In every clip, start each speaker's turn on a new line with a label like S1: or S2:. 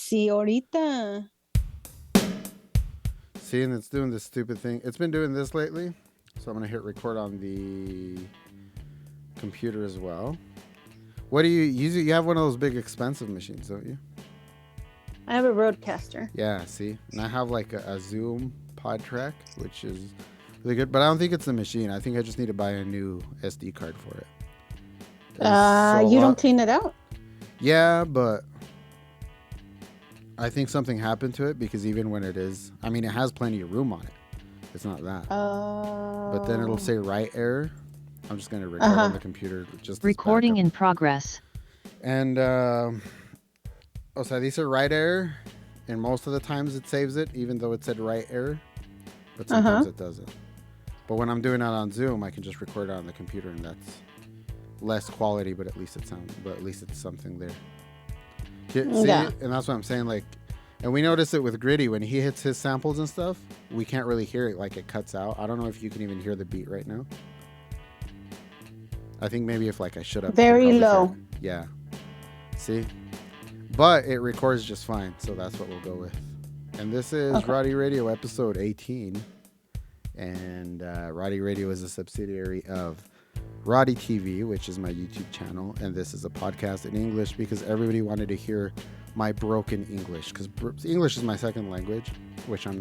S1: Sí, ahorita.
S2: See, and it's doing this stupid thing. It's been doing this lately. So I'm going to hit record on the computer as well. What do you use? You have one of those big expensive machines, don't you?
S1: I have a Roadcaster.
S2: Yeah, see? And I have like a Zoom pod track, which is really good. But I don't think it's the machine. I think I just need to buy a new SD card for it.
S1: You don't clean it out?
S2: Yeah, but I think something happened to it because even when it is, I mean, it has plenty of room on it. It's not that. But then it'll say write error. I'm just going to record on the computer. Just
S3: recording in progress.
S2: And, so these are write error. And most of the times it saves it, even though it said write error. But sometimes it doesn't. But when I'm doing it on Zoom, I can just record it on the computer, and that's less quality, but at least it's something there. See,
S1: yeah.
S2: And that's what I'm saying. Like, and we notice it with Gritty when he hits his samples and stuff. We can't really hear it. Like, it cuts out. I don't know if you can even hear the beat right now. I think maybe if like I shut up.
S1: Very low.
S2: Yeah. See, but it records just fine. So that's what we'll go with. And this is Roddy Radio episode 18. And Roddy Radio is a subsidiary of Roddy TV, which is my YouTube channel. And this is a podcast in English because everybody wanted to hear my broken English. Because English is my second language, which I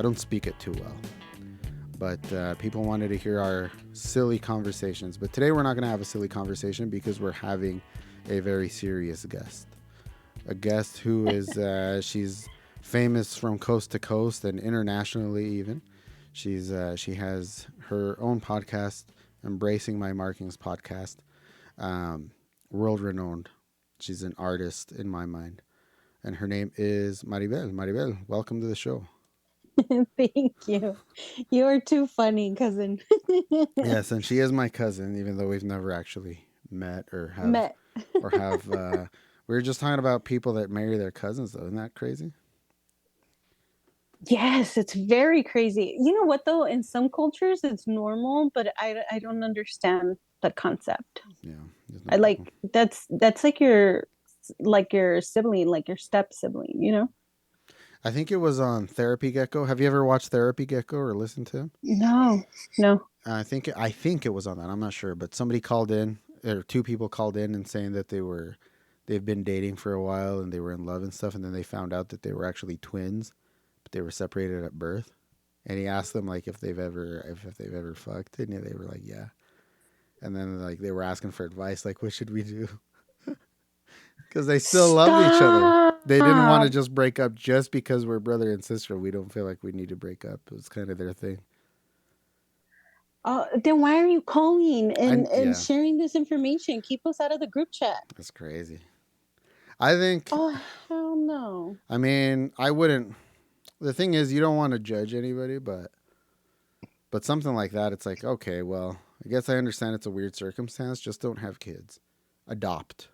S2: don't speak it too well. But people wanted to hear our silly conversations. But today we're not going to have a silly conversation because we're having a very serious guest. A guest who is, she's famous from coast to coast and internationally even. She has her own podcast, Embracing My Markings podcast, world renowned. She's an artist in my mind. And her name is Maribel. Maribel, welcome to the show.
S1: Thank you. You are too funny, cousin.
S2: Yes, and she is my cousin, even though we've never actually met or have. We were just talking about people that marry their cousins, though. Isn't that crazy?
S1: Yes, it's very crazy. You know what, though? In some cultures, it's normal, but I don't understand the concept.
S2: Yeah,
S1: I like that's like your sibling, like your step sibling. You know.
S2: I think it was on Therapy Gecko. Have you ever watched Therapy Gecko or listened to him?
S1: No.
S2: I think it was on that. I'm not sure, but somebody called in, or two people called in and saying that they've been dating for a while and they were in love and stuff, and then they found out that they were actually twins, but they were separated at birth. And he asked them like if they've ever fucked, and they were like, yeah. And then like they were asking for advice, like what should we do? Because they still love each other. They didn't want to just break up just because we're brother and sister. We don't feel like we need to break up. It was kind of their thing.
S1: Then why are you calling and sharing this information? Keep us out of the group chat.
S2: That's crazy. I think.
S1: Oh, hell no.
S2: I mean, I wouldn't. The thing is, you don't want to judge anybody, but something like that, it's like, okay, well, I guess I understand it's a weird circumstance. Just don't have kids. Adopt.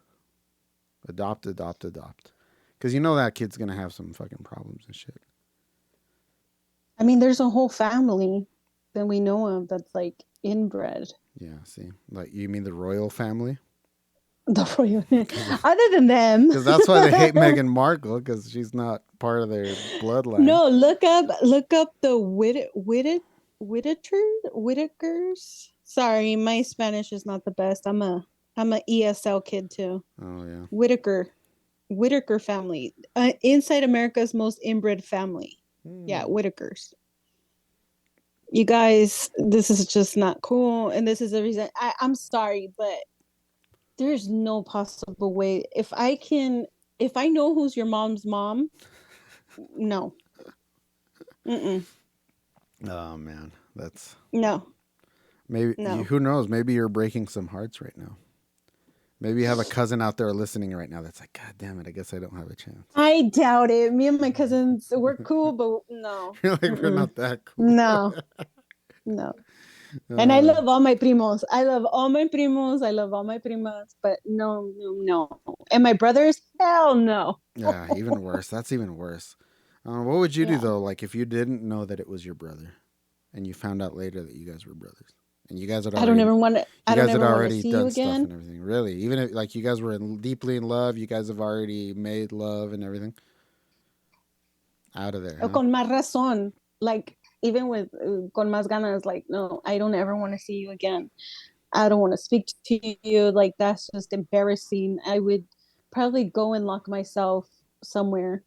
S2: Because you know that kid's going to have some fucking problems and shit.
S1: I mean, there's a whole family that we know of that's like inbred.
S2: Yeah, see? Like, you mean the royal family?
S1: The royal. Other than them.
S2: Because that's why they hate Meghan Markle, because she's not part of their bloodline.
S1: No, look up the Whitakers. Sorry, my Spanish is not the best. I'm a ESL kid too.
S2: Oh yeah.
S1: Whitaker family. Inside America's most inbred family. Yeah, Whitakers. You guys, this is just not cool, and this is the reason. I'm sorry, but there's no possible way. If I know who's your mom's mom, no. Mm-mm.
S2: Oh man, that's
S1: no.
S2: Maybe who knows? Maybe you're breaking some hearts right now. Maybe you have a cousin out there listening right now that's like, God damn it, I guess I don't have a chance.
S1: I doubt it. Me and my cousins, we're cool, but no.
S2: You're like, we're not that cool.
S1: No. And I love all my primos. I love all my primas, but no. And my brothers, hell no.
S2: Yeah, even worse. That's even worse. What would you do, though, like if you didn't know that it was your brother and you found out later that you guys were brothers and you guys had
S1: I don't
S2: already
S1: ever want to.
S2: you
S1: I don't
S2: guys had
S1: ever want to
S2: already
S1: see you
S2: done stuff
S1: again.
S2: and everything. Really, even if like you guys were deeply in love, you guys have already made love and everything. Out of there,
S1: O
S2: huh?
S1: con más razón, like even with con más ganas, like no, I don't ever want to see you again. I don't want to speak to you. Like that's just embarrassing. I would probably go and lock myself somewhere.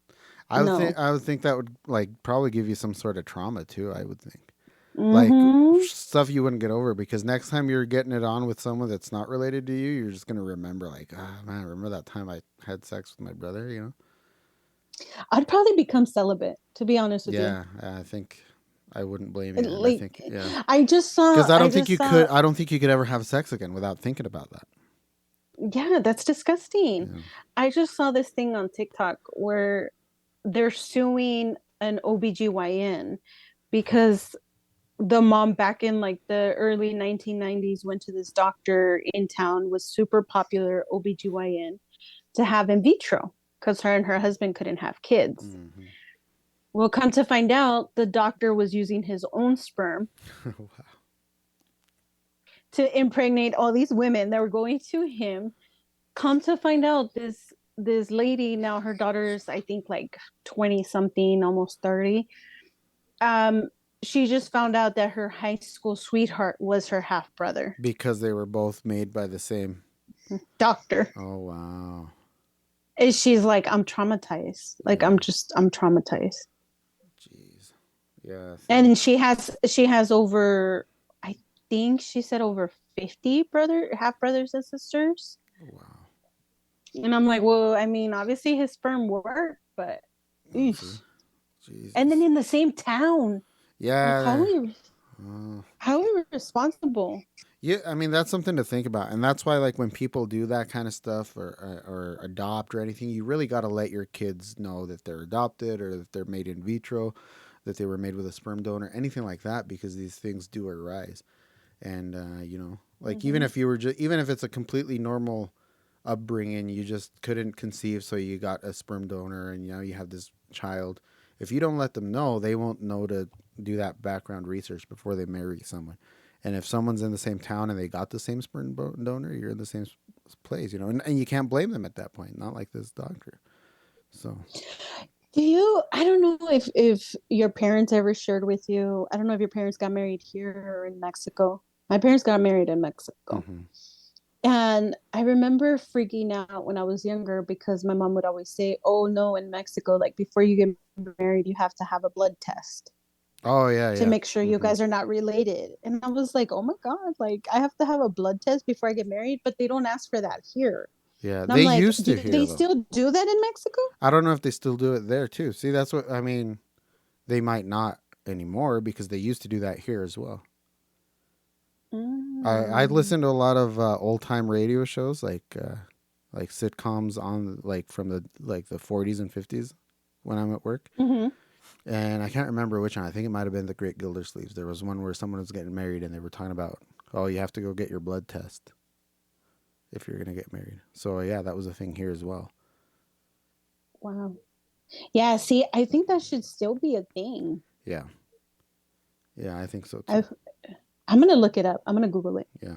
S1: No.
S2: I would think that would like probably give you some sort of trauma too. I would think like
S1: Mm-hmm.
S2: stuff you wouldn't get over because next time you're getting it on with someone that's not related to you, you're just gonna remember like, ah man, remember that time I had sex with my brother, you know?
S1: I'd probably become celibate, to be honest with you.
S2: Yeah, I think I wouldn't blame you, and I
S1: Like,
S2: think yeah,
S1: I just
S2: because
S1: saw. I just saw.
S2: I don't think you could ever have sex again without thinking about that.
S1: Yeah, that's disgusting.
S2: Yeah.
S1: I just saw this thing on TikTok where they're suing an OBGYN because the mom back in like the early 1990s went to this doctor in town, was super popular OBGYN, to have in vitro because her and her husband couldn't have kids.
S2: Mm-hmm.
S1: Well, come to find out, the doctor was using his own sperm
S2: Wow.
S1: to impregnate all these women that were going to him. Come to find out, this lady, now her daughter's I think like 20 something, almost 30. Um, she just found out that her high school sweetheart was her half brother
S2: Because they were both made by the same.
S1: doctor.
S2: Oh wow.
S1: And she's like, I'm traumatized. Like
S2: Yeah.
S1: I'm traumatized.
S2: Jeez. Yeah. See.
S1: And she has over, I think she said over 50 half brothers and sisters.
S2: Wow.
S1: And I'm like, well, I mean, obviously his sperm worked, but
S2: Oh, see.
S1: eesh. And then
S2: Jesus.
S1: in the same town. Like
S2: Yeah. Uh,
S1: how are we responsible?
S2: yeah. I mean, that's something to think about, and that's why, like, when people do that kind of stuff or adopt or anything, you really got to let your kids know that they're adopted or that they're made in vitro, that they were made with a sperm donor, anything like that, because these things do arise. And you know, like
S1: Mm-hmm.
S2: even if it's a completely normal upbringing, you just couldn't conceive, so you got a sperm donor, and you know you have this child. If you don't let them know, they won't know to do that background research before they marry someone. And if someone's in the same town and they got the same sperm donor, you're in the same place, you know, and you can't blame them at that point. Not like this doctor. So,
S1: Do you? I don't know if your parents ever shared with you. I don't know if your parents got married here or in Mexico. My parents got married in Mexico.
S2: mm-hmm.
S1: And I remember freaking out when I was younger because my mom would always say, "Oh no, in Mexico, like before you get married, you have to have a blood test
S2: Oh yeah,
S1: to
S2: yeah.
S1: make sure you
S2: Mm-hmm.
S1: guys are not related." And I was like, "Oh my God, like I have to have a blood test before I get married, but they don't ask for that here."
S2: Yeah,
S1: And I'm
S2: they
S1: like,
S2: used
S1: "Do
S2: to here
S1: they
S2: though.
S1: still do that in Mexico?"
S2: I don't know if they still do it there too. See, that's what I mean. They might not anymore because they used to do that here as well. I
S1: Mm.
S2: listen to a lot of old time radio shows like sitcoms on like from the 40s and 50s when I'm at work.
S1: Mm-hmm.
S2: And I can't remember which one. I think it might have been the Great Gildersleeves. There was one where someone was getting married and they were talking about, oh, you have to go get your blood test if you're gonna get married. So yeah, that was a thing here as well.
S1: Wow. Yeah, see, I think that should still be a thing.
S2: Yeah, yeah, I think so too.
S1: I've, I'm gonna look it up. I'm gonna Google it.
S2: Yeah,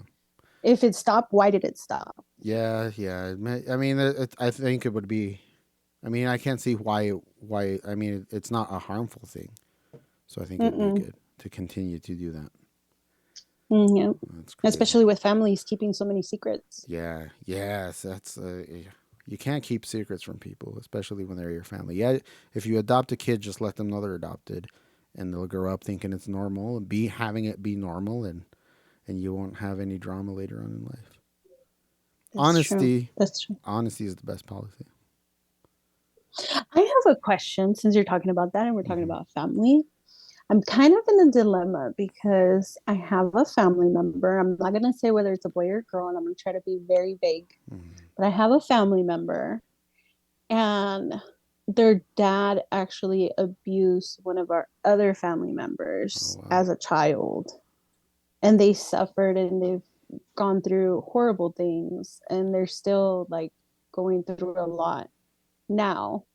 S1: If it stopped, why did it stop?
S2: yeah, yeah. I mean, I think it would be. I mean, I can't see why. I mean, it's not a harmful thing, so I think it'd be
S1: Mm-mm.
S2: good to continue to do that.
S1: Yeah.
S2: That's crazy.
S1: Especially with families keeping so many secrets.
S2: Yeah, yes, that's you can't keep secrets from people, especially when they're your family. Yeah, if you adopt a kid, just let them know they're adopted, and they'll grow up thinking it's normal and be having it be normal, and you won't have any drama later on in life.
S1: That's true.
S2: Honesty,
S1: That's true.
S2: honesty is the best policy.
S1: I have a question since you're talking about that and we're talking
S2: Mm-hmm.
S1: about family. I'm kind of in a dilemma because I have a family member. I'm not going to say whether it's a boy or girl, and I'm going to try to be very vague.
S2: Mm-hmm.
S1: But I have a family member, and their dad actually abused one of our other family
S2: Oh
S1: members
S2: wow.
S1: as a child. And they suffered and they've gone through horrible things, and they're still like going through a lot now.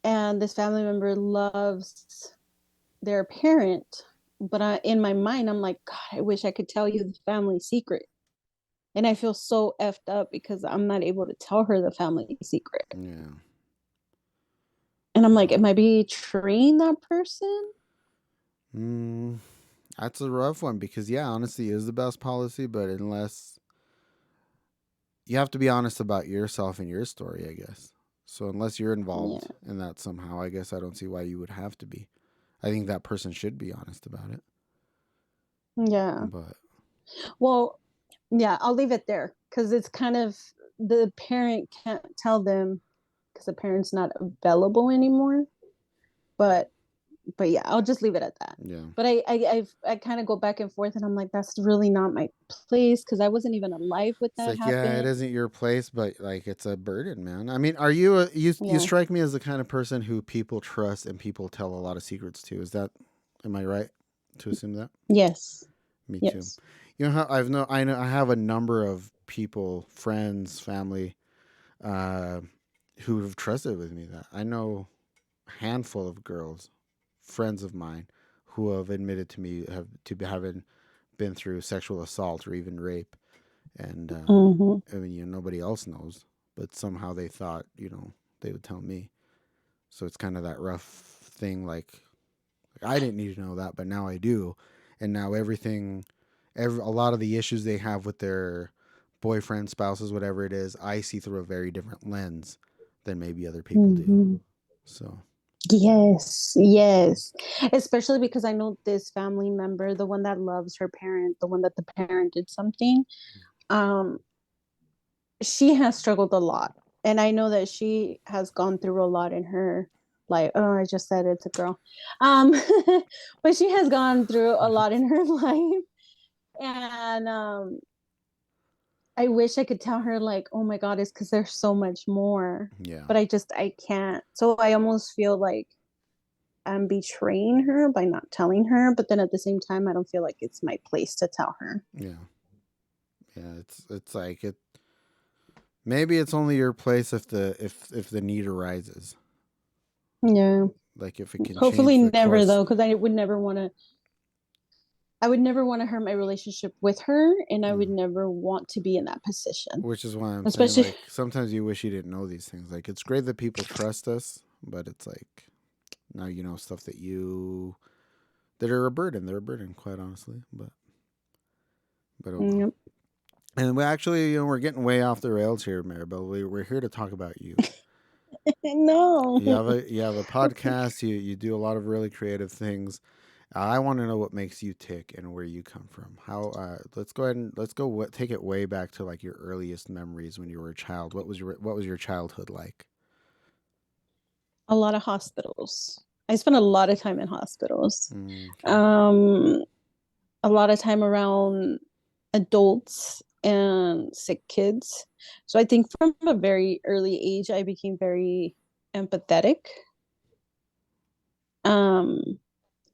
S1: And this family member loves their parent, But in my mind, I'm like, God, I wish I could tell you the family secret. And I feel so effed up because I'm not able to tell her the family secret.
S2: Yeah.
S1: And I'm like, am I betraying that person?
S2: That's a rough one because, yeah, honesty is the best policy, but unless you have to be honest about yourself and your story, I guess. So unless you're involved
S1: Yeah.
S2: in that somehow, I guess I don't see why you would have to be. I think that person should be honest about it.
S1: Yeah.
S2: But
S1: Well, yeah, I'll leave it there because it's kind of the parent can't tell them because the parent's not available anymore. But yeah, I'll just leave it at that.
S2: yeah,
S1: But I kind of go back and forth, and I'm like, that's really not my place because I wasn't even alive when
S2: it's
S1: that
S2: like, yeah, it
S1: happened.
S2: isn't your place, but like it's a burden, man. I mean, are you you
S1: Yeah.
S2: strike me as the kind of person who people trust and people tell a lot of secrets to. Is that, am I right to assume that?
S1: Yes.
S2: Me too.
S1: Yes.
S2: You know how I have a number of people, friends, family, uh, who have trusted with me. That I know a handful of girls, friends of mine, who have admitted to me having been through sexual assault or even rape, and
S1: Mm-hmm.
S2: I mean, nobody else knows, but somehow they thought, they would tell me. So it's kind of that rough thing. Like I didn't need to know that, but now I do, and now a lot of the issues they have with their boyfriend, spouses, whatever it is, I see through a very different lens than maybe other people do.
S1: Mm-hmm.
S2: So,
S1: Yes, yes. Especially because I know this family member, the one that loves her parent, the one that the parent did something, um, she has struggled a lot. And I know that she has gone through a lot in her life. Oh, I just said it's a girl. Um, but she has gone through a lot in her life. And I wish I could tell her like, oh my God, it's because there's so much more.
S2: yeah,
S1: But I can't. So I almost feel like I'm betraying her by not telling her, but then at the same time, I don't feel like it's my place to tell her.
S2: yeah, yeah. It's like it. Maybe it's only your place if the need arises.
S1: Yeah.
S2: Like if it can
S1: Hopefully
S2: change the
S1: never
S2: course,
S1: though, because I would never want to hurt my relationship with her, and I
S2: yeah.
S1: would never want to be in that position.
S2: Which is why I'm saying,
S1: Especially
S2: like, sometimes you wish you didn't know these things. Like, it's great that people trust us, but it's like now you know stuff that are a burden. They're a burden, quite honestly. But oh well.
S1: yep.
S2: And we actually, we're getting way off the rails here, Maribel. We're here to talk about you.
S1: No.
S2: You have a podcast. You do a lot of really creative things. I want to know what makes you tick and where you come from. How? Let's go ahead and take it way back to like your earliest memories when you were a child. What was your childhood like?
S1: A lot of hospitals. I spent a lot of time in hospitals.
S2: Okay.
S1: Um a lot of time around adults and sick kids. So I think from a very early age, I became very empathetic. Um,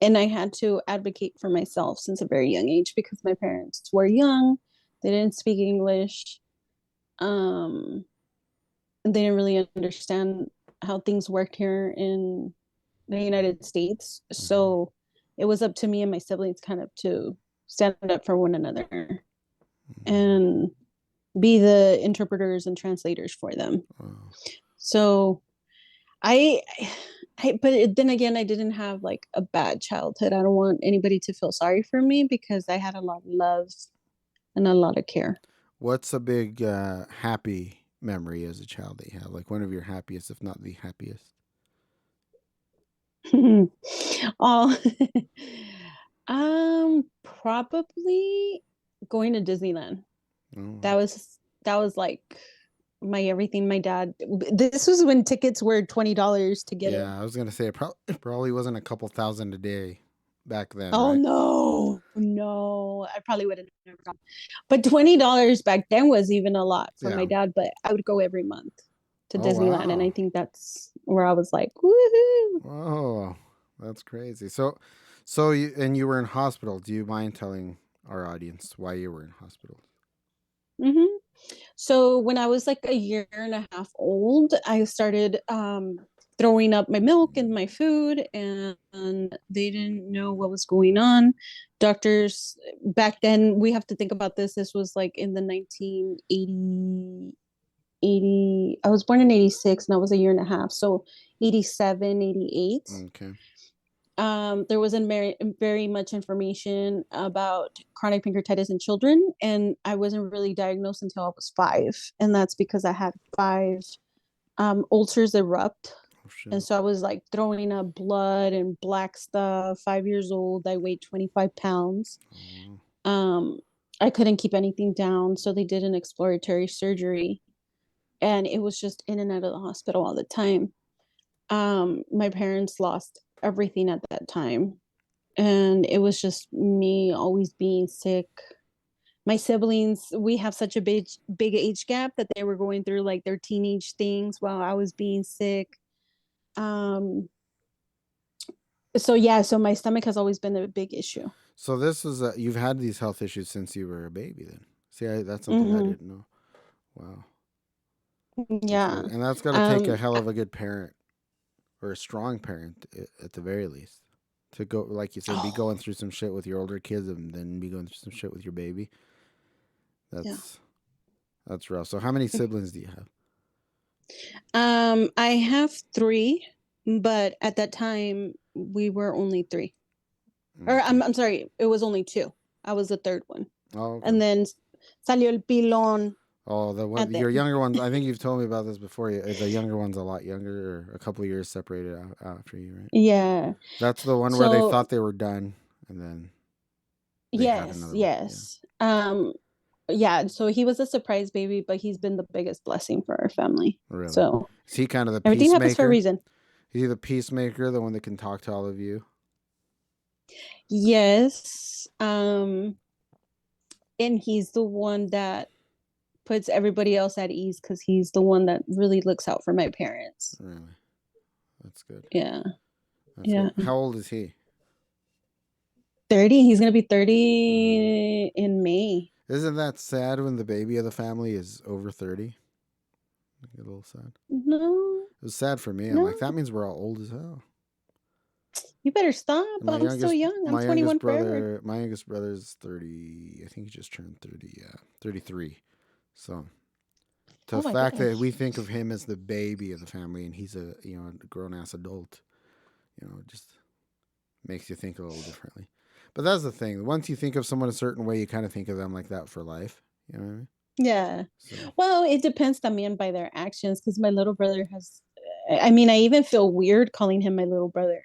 S1: and I had to advocate for myself since a very young age because my parents were young, they didn't speak English, um, and they didn't really understand how things worked here in the United States.
S2: Mm-hmm.
S1: So it was up to me and my siblings kind of to stand up for one another and be the interpreters and translators for them.
S2: Oh,
S1: So I, but then again, I didn't have like a bad childhood. I don't want anybody to feel sorry for me because I had a lot of love and a lot of care.
S2: what's a big happy memory as a child that you have? Like one of your happiest, if not the happiest.
S1: Oh, probably going to Disneyland.
S2: Oh,
S1: That was like my everything. My dad. This was when tickets were $20 to get in.
S2: yeah. I was gonna say it probably wasn't a couple thousand a day back then,
S1: Oh
S2: right?
S1: no, no. I probably would have never gone. But $20 back then was even a lot for my
S2: Yeah.
S1: dad, but I would go every month to
S2: Oh
S1: Disneyland. And I
S2: wow.
S1: think that's where I was like, woohoo.
S2: Whoa, that's crazy. So you were in hospital. Do you mind telling our audience why you were in hospital?
S1: Hmm. So when I was like a year and a half old, I started throwing up my milk and my food, and they didn't know what was going on. Doctors back then, we have to think about this. This was like in the 1980, 80. I was born in 86 and I was a year and a half. So 87, 88.
S2: Okay.
S1: There wasn't very much information about chronic pancreatitis in children, and I wasn't really diagnosed until I was 5, and that's because I had 5 ulcers erupt.
S2: Oh shit.
S1: And so I was like throwing up blood and black stuff. 5 years old, I weighed 25 pounds. I couldn't keep anything down, so they did an exploratory surgery, and it was just in and out of the hospital all the time. My parents lost everything at that time, and it was just me always being sick. My siblings, we have such a big age gap that they were going through like their teenage things while I was being sick. Um, so yeah, so my stomach has always been a big issue.
S2: So this is you've had these health issues since you were a baby, then. See, that's something I
S1: Mm-hmm.
S2: didn't know. Wow, that's
S1: Yeah.
S2: good, and that's got to take a hell of a good parent or a strong parent at the very least to go, like you said, be
S1: Oh,
S2: going through some shit with your older kids and then be going through some shit with your baby.
S1: yeah.
S2: That's rough. So how many siblings do you have?
S1: I have 3, but at that time we were only 3. Or
S2: Okay.
S1: I'm sorry, it was only 2. I was the third one.
S2: Oh, okay.
S1: And then salió el pilón
S2: Oh, the one,
S1: at the
S2: your
S1: end.
S2: younger ones. I think you've told me about this before. The younger one's a lot younger, or a couple of years separated after you, right?
S1: Yeah.
S2: That's the one where they
S1: So
S2: thought they were done, and then they had
S1: yes,
S2: another one.
S1: yes. Yeah, so he was a surprise baby, but he's been the biggest blessing for our family.
S2: Yeah. Really?
S1: So
S2: Is he kind of the
S1: everything happens for a
S2: peacemaker?
S1: reason.
S2: Is he the peacemaker, the one that can talk to all of you?
S1: Yes. And he's the one that puts everybody else at ease because he's the one that really looks out for my parents.
S2: Really? That's good.
S1: Yeah.
S2: That's
S1: Yeah.
S2: good. How old is he?
S1: 30. He's gonna be 30 in May.
S2: Isn't that sad when the baby of the family is over 30? I get a little sad.
S1: No,
S2: It was sad for me. I'm
S1: no.
S2: like, that means we're all old as hell.
S1: You better stop.
S2: And
S1: I'm still young. I'm 21 forever.
S2: my youngest brother is 30. I think he just turned 30. Yeah, 33. So
S1: Oh
S2: the
S1: my
S2: fact that we
S1: gosh.
S2: think of him as the baby of the family and he's a a grown ass adult, just makes you think a little differently. But that's the thing. Once you think of someone a certain way, you kind of think of them like that for life. You know what I mean?
S1: Yeah.
S2: So
S1: Well, it depends también by their actions because my little brother has, I mean, I even feel weird calling him my little brother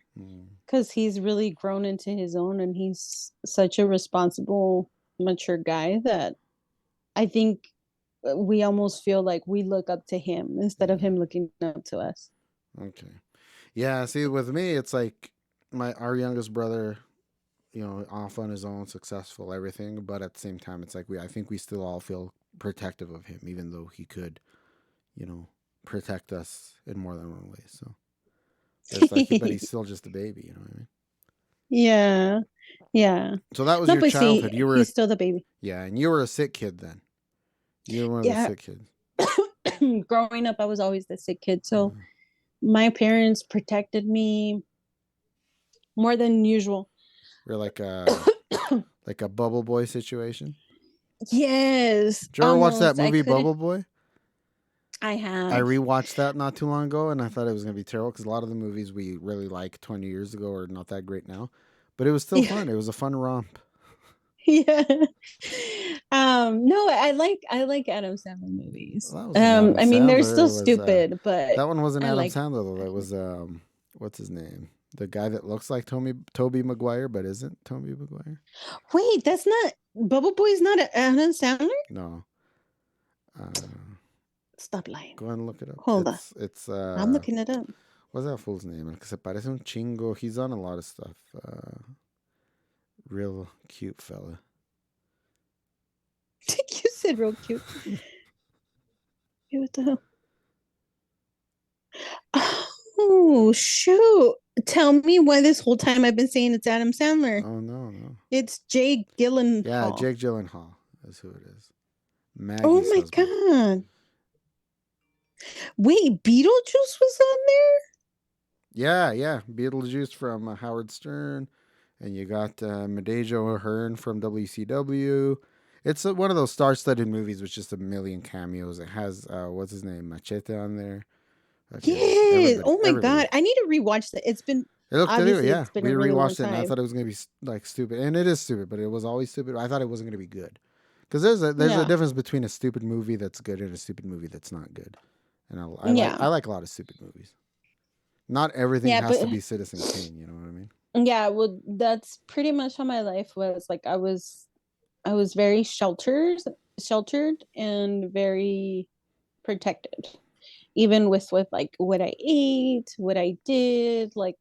S1: because he's really grown into his own and he's such a responsible, mature guy that I think we almost feel like we look up to him instead of him looking up to us.
S2: okay. Yeah, see, with me, it's like our youngest brother, off on his own, successful, everything. But at the same time, it's like I think we still all feel protective of him, even though he could, you know, protect us in more than one way. So it's like, but he's still just a baby. You know what I mean?
S1: Yeah. Yeah.
S2: So that was
S1: No,
S2: your
S1: but see,
S2: childhood. You were,
S1: he's still the baby.
S2: yeah, and you were a sick kid then. You were one of the
S1: Yeah.
S2: sick kids.
S1: Growing up, I was always the sick kid. So my parents protected me more than usual.
S2: You're like a Bubble Boy situation.
S1: Yes,
S2: Did you ever watch that
S1: almost. I
S2: movie
S1: couldn't.
S2: Bubble Boy?
S1: I
S2: I
S1: have.
S2: rewatched that not too long ago, and I thought it was gonna be terrible because a lot of the movies we really like 20 years ago are not that great now. But it was still
S1: Yeah.
S2: fun. It was a fun romp.
S1: Yeah. No, I like Adam Sandler movies.
S2: Well, that wasn't Adam
S1: I mean they're
S2: Sandler.
S1: still
S2: It was
S1: stupid, but
S2: that one wasn't
S1: I
S2: Adam
S1: like.
S2: Sandler though. That was what's his name? The guy that looks like Toby Maguire, but isn't Toby Maguire?
S1: Wait, that's not Bubble Boy's not Adam Sandler?
S2: No. Uh,
S1: Stop lying.
S2: Go ahead and look it up.
S1: Hold on.
S2: It's
S1: I'm looking it up.
S2: what's that fool's name? El que se parece un chingo. He's on a lot of stuff. Real cute fella.
S1: You said real cute. Yeah, what the hell? Oh shoot. Tell me why this whole time I've been saying it's Adam Sandler.
S2: Oh no.
S1: It's Jake Gyllenhaal.
S2: Yeah, Jake Gyllenhaal is who it is.
S1: Oh
S2: Maggie's
S1: my
S2: husband.
S1: god. Wait, Beetlejuice was on there?
S2: Yeah, yeah. Beetlejuice from Howard Stern, and you got Medejo Ahern from WCW. It's one of those star-studded movies with just a million cameos. It has what's his name, Machete on there. Fucking
S1: Yes.
S2: everybody,
S1: Oh my
S2: everybody.
S1: god. I need to rewatch that. It's been
S2: Look,
S1: obviously
S2: yeah,
S1: it's been
S2: we
S1: a really long
S2: rewatched it, and I
S1: time.
S2: thought it was gonna be like stupid, and it is stupid, but it was always stupid. I thought it wasn't gonna be good, because there's a
S1: Yeah.
S2: difference between a stupid movie that's good and a stupid movie that's not good. And
S1: Yeah.
S2: I like a lot of stupid movies. Not everything
S1: Yeah,
S2: has to
S1: but
S2: be Citizen Kane. You know what I mean?
S1: yeah, well that's pretty much how my life was. Like I was very sheltered and very protected. Even with like what I ate, what I did, like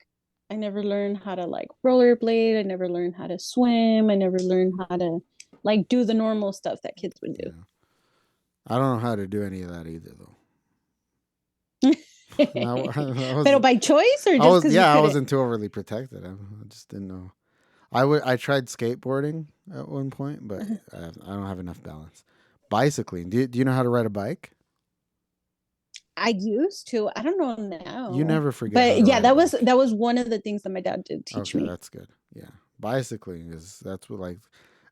S1: I never learned how to like rollerblade, I never learned how to swim, I never learned how to like do the normal stuff that kids would do.
S2: Yeah. I don't know how to do any of that either, though. I
S1: Pero
S2: was,
S1: by choice or just because you
S2: I
S1: couldn't?
S2: wasn't too overly protected. I just didn't know. I tried skateboarding at one point, but I don't have enough balance. Bicycling. Do you know how to ride a bike?
S1: I used to. I don't know
S2: You
S1: now.
S2: never forget how
S1: But
S2: to
S1: yeah,
S2: ride a bike.
S1: that was one of the things that my dad did teach
S2: Okay,
S1: me.
S2: that's good. Yeah, bicycling is that's what like.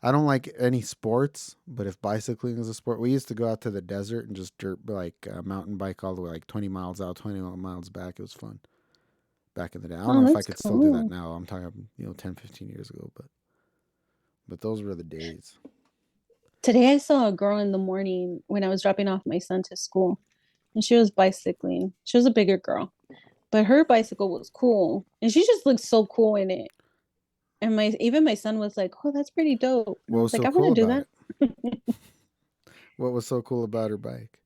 S2: I don't like any sports, but if bicycling is a sport, we used to go out to the desert and just dirt like mountain bike all the way like 20 miles out, 20 miles back. It was fun back in the day. I don't know
S1: Oh,
S2: if I
S1: that's
S2: could still do that
S1: cool.
S2: now. I'm talking 10, 15 years ago, but those were the days.
S1: Today I saw a girl in the morning when I was dropping off my son to school, and she was bicycling. She was a bigger girl, but her bicycle was cool, and she just looked so cool in it. And my son was like, "Oh, that's pretty dope," and
S2: What
S1: I
S2: was
S1: was like,
S2: so
S1: "I want
S2: cool
S1: to do
S2: about
S1: that."
S2: it? What was so cool about her bike?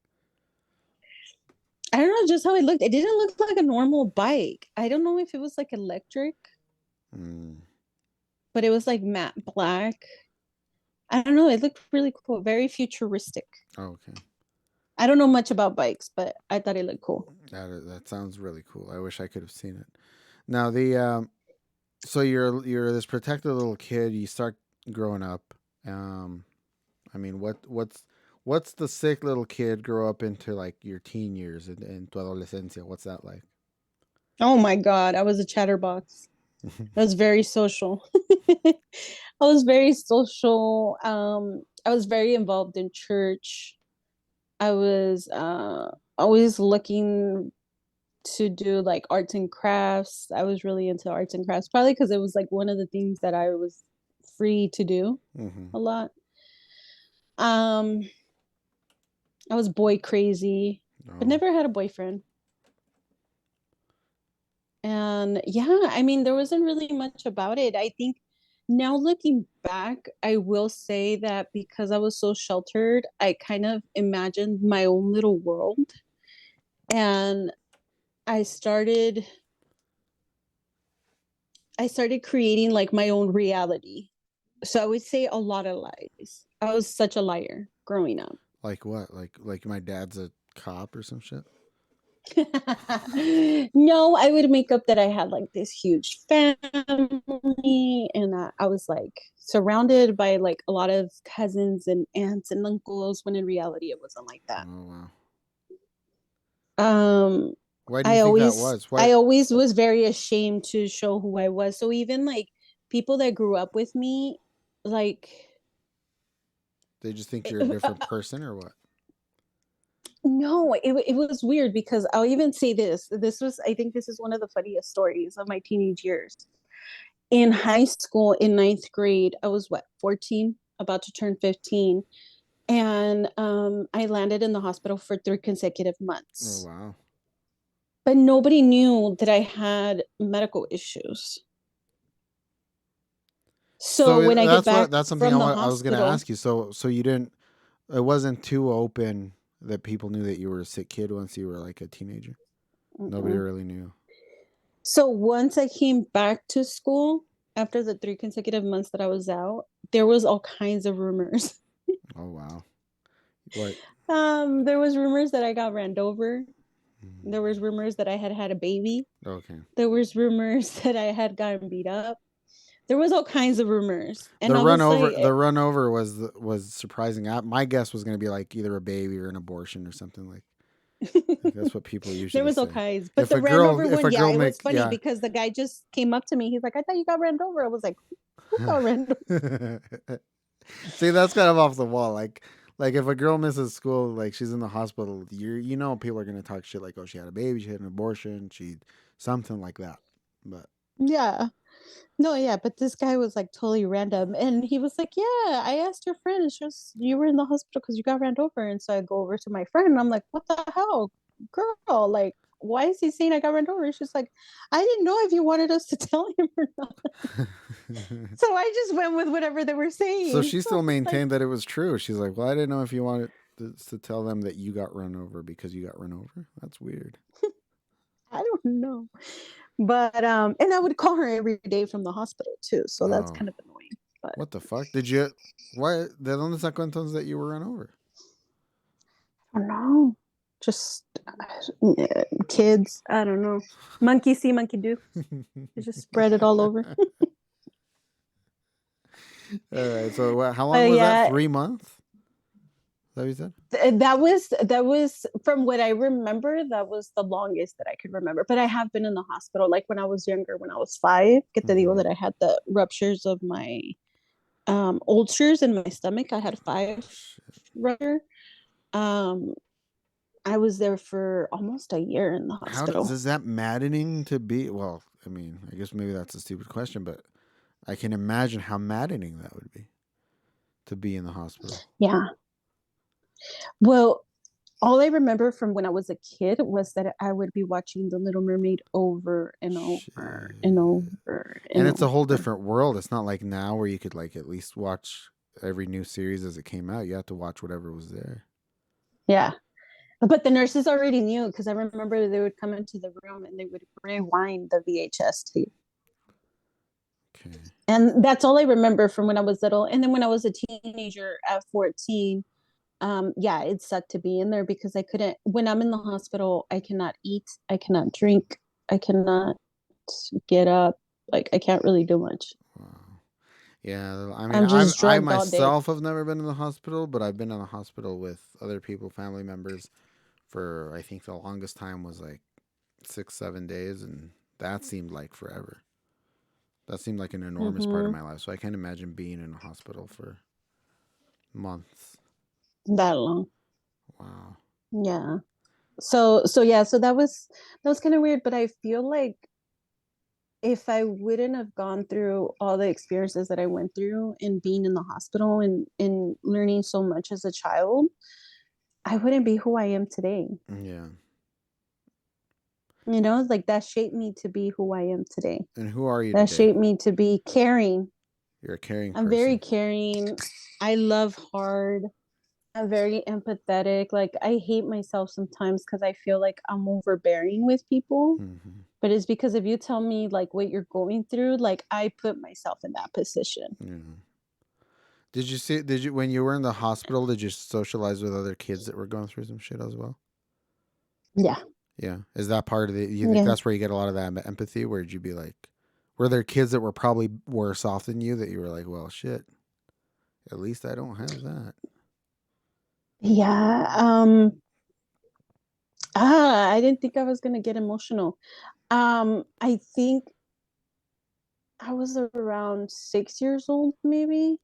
S1: I don't know just how it looked. It didn't look like a normal bike. I don't know if it was like electric,
S2: Mm,
S1: but it was like matte black. I don't know. It looked really cool, very futuristic.
S2: okay,
S1: I don't know much about bikes, but I thought it looked cool.
S2: that sounds really cool. I wish I could have seen it. Now the so you're this protected little kid. You start growing up. Um, I mean, what's the sick little kid grow up into like your teen years in tu adolescencia? What's that like?
S1: Oh my god, I was a chatterbox. I was very social. I was very social. I was very involved in church. I was always looking to do like arts and crafts. I was really into arts and crafts, probably because it was like one of the things that I was free to do
S2: Mm-hmm.
S1: a lot. Um, I was boy crazy, but
S2: Oh,
S1: never had a boyfriend. And yeah, I mean, there wasn't really much about it. I think now looking back, I will say that because I was so sheltered, I kind of imagined my own little world. And I started I started creating like my own reality. So I would say a lot of lies. I was such a liar growing up.
S2: like what? Like my dad's a cop or some shit.
S1: No, I would make up that I had like this huge family and that I was like surrounded by like a lot of cousins and aunts and uncles when in reality it wasn't like that.
S2: Oh wow.
S1: Um
S2: Why do you
S1: I
S2: think that
S1: always
S2: was? Why
S1: I always was very ashamed to show who I was. So even like people that grew up with me like
S2: they just think you're a different person or what?
S1: no, it was weird because I'll even say this. I think this is one of the funniest stories of my teenage years. In high school, in ninth grade, I was what, 14, about to turn 15. And I landed in the hospital for 3 consecutive
S2: Oh
S1: months.
S2: wow.
S1: But nobody knew that I had medical issues. So
S2: So
S1: when I get back
S2: that's something
S1: from the
S2: I was gonna
S1: hospital,
S2: ask you. So you didn't. It wasn't too open that people knew that you were a sick kid once you were like a teenager. Nobody
S1: mm-mm.
S2: really knew.
S1: So once I came back to school after the 3 consecutive months that I was out, there was all kinds of rumors.
S2: Oh wow. What?
S1: There was rumors that I got ran over.
S2: Mm,
S1: There was rumors that I had had a baby.
S2: okay.
S1: There was rumors that I had gotten beat up. There was all kinds of rumors, and
S2: The
S1: I
S2: run
S1: was
S2: over,
S1: like,
S2: the run over was surprising. My guess was going to be like either a baby or an abortion or something like. Like, that's what people
S1: There
S2: usually
S1: was all
S2: say.
S1: kinds, but the ran over
S2: If
S1: one,
S2: a
S1: yeah,
S2: girl
S1: it was
S2: make
S1: funny because the guy just came up to me. He's like, "I thought you got ran over." I was like, "Who got ran over?"
S2: See, that's kind of off the wall. Like if a girl misses school, like she's in the hospital, you know people are gonna talk shit like, oh, she had a baby, she had an abortion, she something like that. But
S1: Yeah. No, yeah, but this guy was like totally random. And he was like, "Yeah, I asked your friend, and she was, you were in the hospital because you got ran over." And so I go over to my friend, and I'm like, "What the hell, girl? Like, why is he saying I got ran over?" And she's like, "I didn't know if you wanted us to tell him or not." So I just went with whatever they were
S2: so
S1: saying.
S2: she
S1: I
S2: still
S1: was like,
S2: maintained that it was true. She's like, well, I didn't know if you wanted to tell them that you got run over because you got run over. That's weird.
S1: I don't know. But and I would call her every day from the hospital too. So that's
S2: Oh,
S1: kind of annoying. But
S2: what the fuck? Did you? Why? ¿De dónde sacó entonces that you were run over?
S1: I don't know. Just kids. I don't know. Monkey see, monkey do. They just spread it all over.
S2: All right. So how long
S1: But
S2: was that?
S1: yeah,
S2: 3 months? Is that what you said?
S1: that was from what I remember. That was the longest that I could remember. But I have been in the hospital, like when I was younger, when I was 5. Get the deal
S2: Mm-hmm.
S1: that I had the ruptures of my ulcers in my stomach. I had 5 rupture. Um, I was there for almost a year in the
S2: How does
S1: hospital.
S2: is that maddening to be? Well, I mean, I guess maybe that's a stupid question, but I can imagine how maddening that would be to be in the hospital.
S1: Yeah. Well, all I remember from when I was a kid was that I would be watching The Little Mermaid over and over and
S2: Shit.
S1: over
S2: And
S1: and
S2: it's a whole
S1: over.
S2: different world. It's not like now where you could like at least watch every new series as it came out. You have to watch whatever was there.
S1: Yeah. But the nurses already knew because I remember they would come into the room and they would rewind the VHS tape.
S2: Okay.
S1: And that's all I remember from when I was little. And then when I was a teenager at 14, yeah, it sucked to be in there because I couldn't, when I'm in the hospital, I cannot eat, I cannot drink, I cannot get up. Like, I can't really do much.
S2: Wow. Yeah, I mean,
S1: I'm just
S2: I
S1: drugged all day.
S2: myself have never been in the hospital, but I've been in the hospital with other people, family members, for I think the longest time was like 6, 7 days, and that seemed like forever. That seemed like an enormous part of
S1: Mm-hmm.
S2: my life. So I can't imagine being in a hospital for months.
S1: That long.
S2: Wow.
S1: Yeah. So yeah, so that was kind of weird, but I feel like if I wouldn't have gone through all the experiences that I went through and being in the hospital and learning so much as a child, I wouldn't be who I am today.
S2: Yeah.
S1: You know, like that shaped me to be who I am today.
S2: And who are you
S1: That
S2: today?
S1: shaped me to be caring.
S2: You're a caring
S1: I'm very
S2: person.
S1: caring. I love hard. I'm very empathetic. Like I hate myself sometimes because I feel like I'm overbearing with people.
S2: Mm-hmm.
S1: But it's because if you tell me like what you're going through, like I put myself in that position.
S2: Yeah. Did you see? Did you when you were in the hospital? Did you socialize with other kids that were going through some shit as well?
S1: Yeah.
S2: Yeah. Is that part of the? You think
S1: Yeah.
S2: that's where you get a lot of that empathy? Where would you be like? Were there kids that were probably worse off than you that you were like, well, shit. At least I don't have that.
S1: Yeah. I didn't think I was gonna get emotional. I think I was around 6 years old, maybe.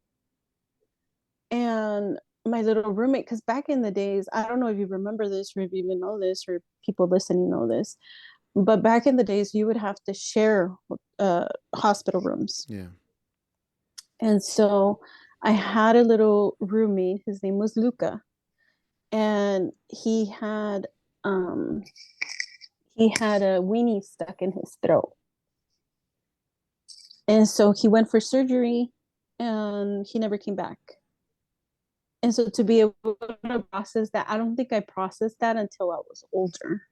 S1: And my little roommate, because back in the days, I don't know if you remember this or if you even know this or people listening know this, but back in the days, you would have to share hospital rooms.
S2: Yeah.
S1: And so I had a little roommate. His name was Luca, and um, he had a weenie stuck in his throat, and so he went for surgery, and he never came back. And so to be able to process that, I don't think I processed that until I was older.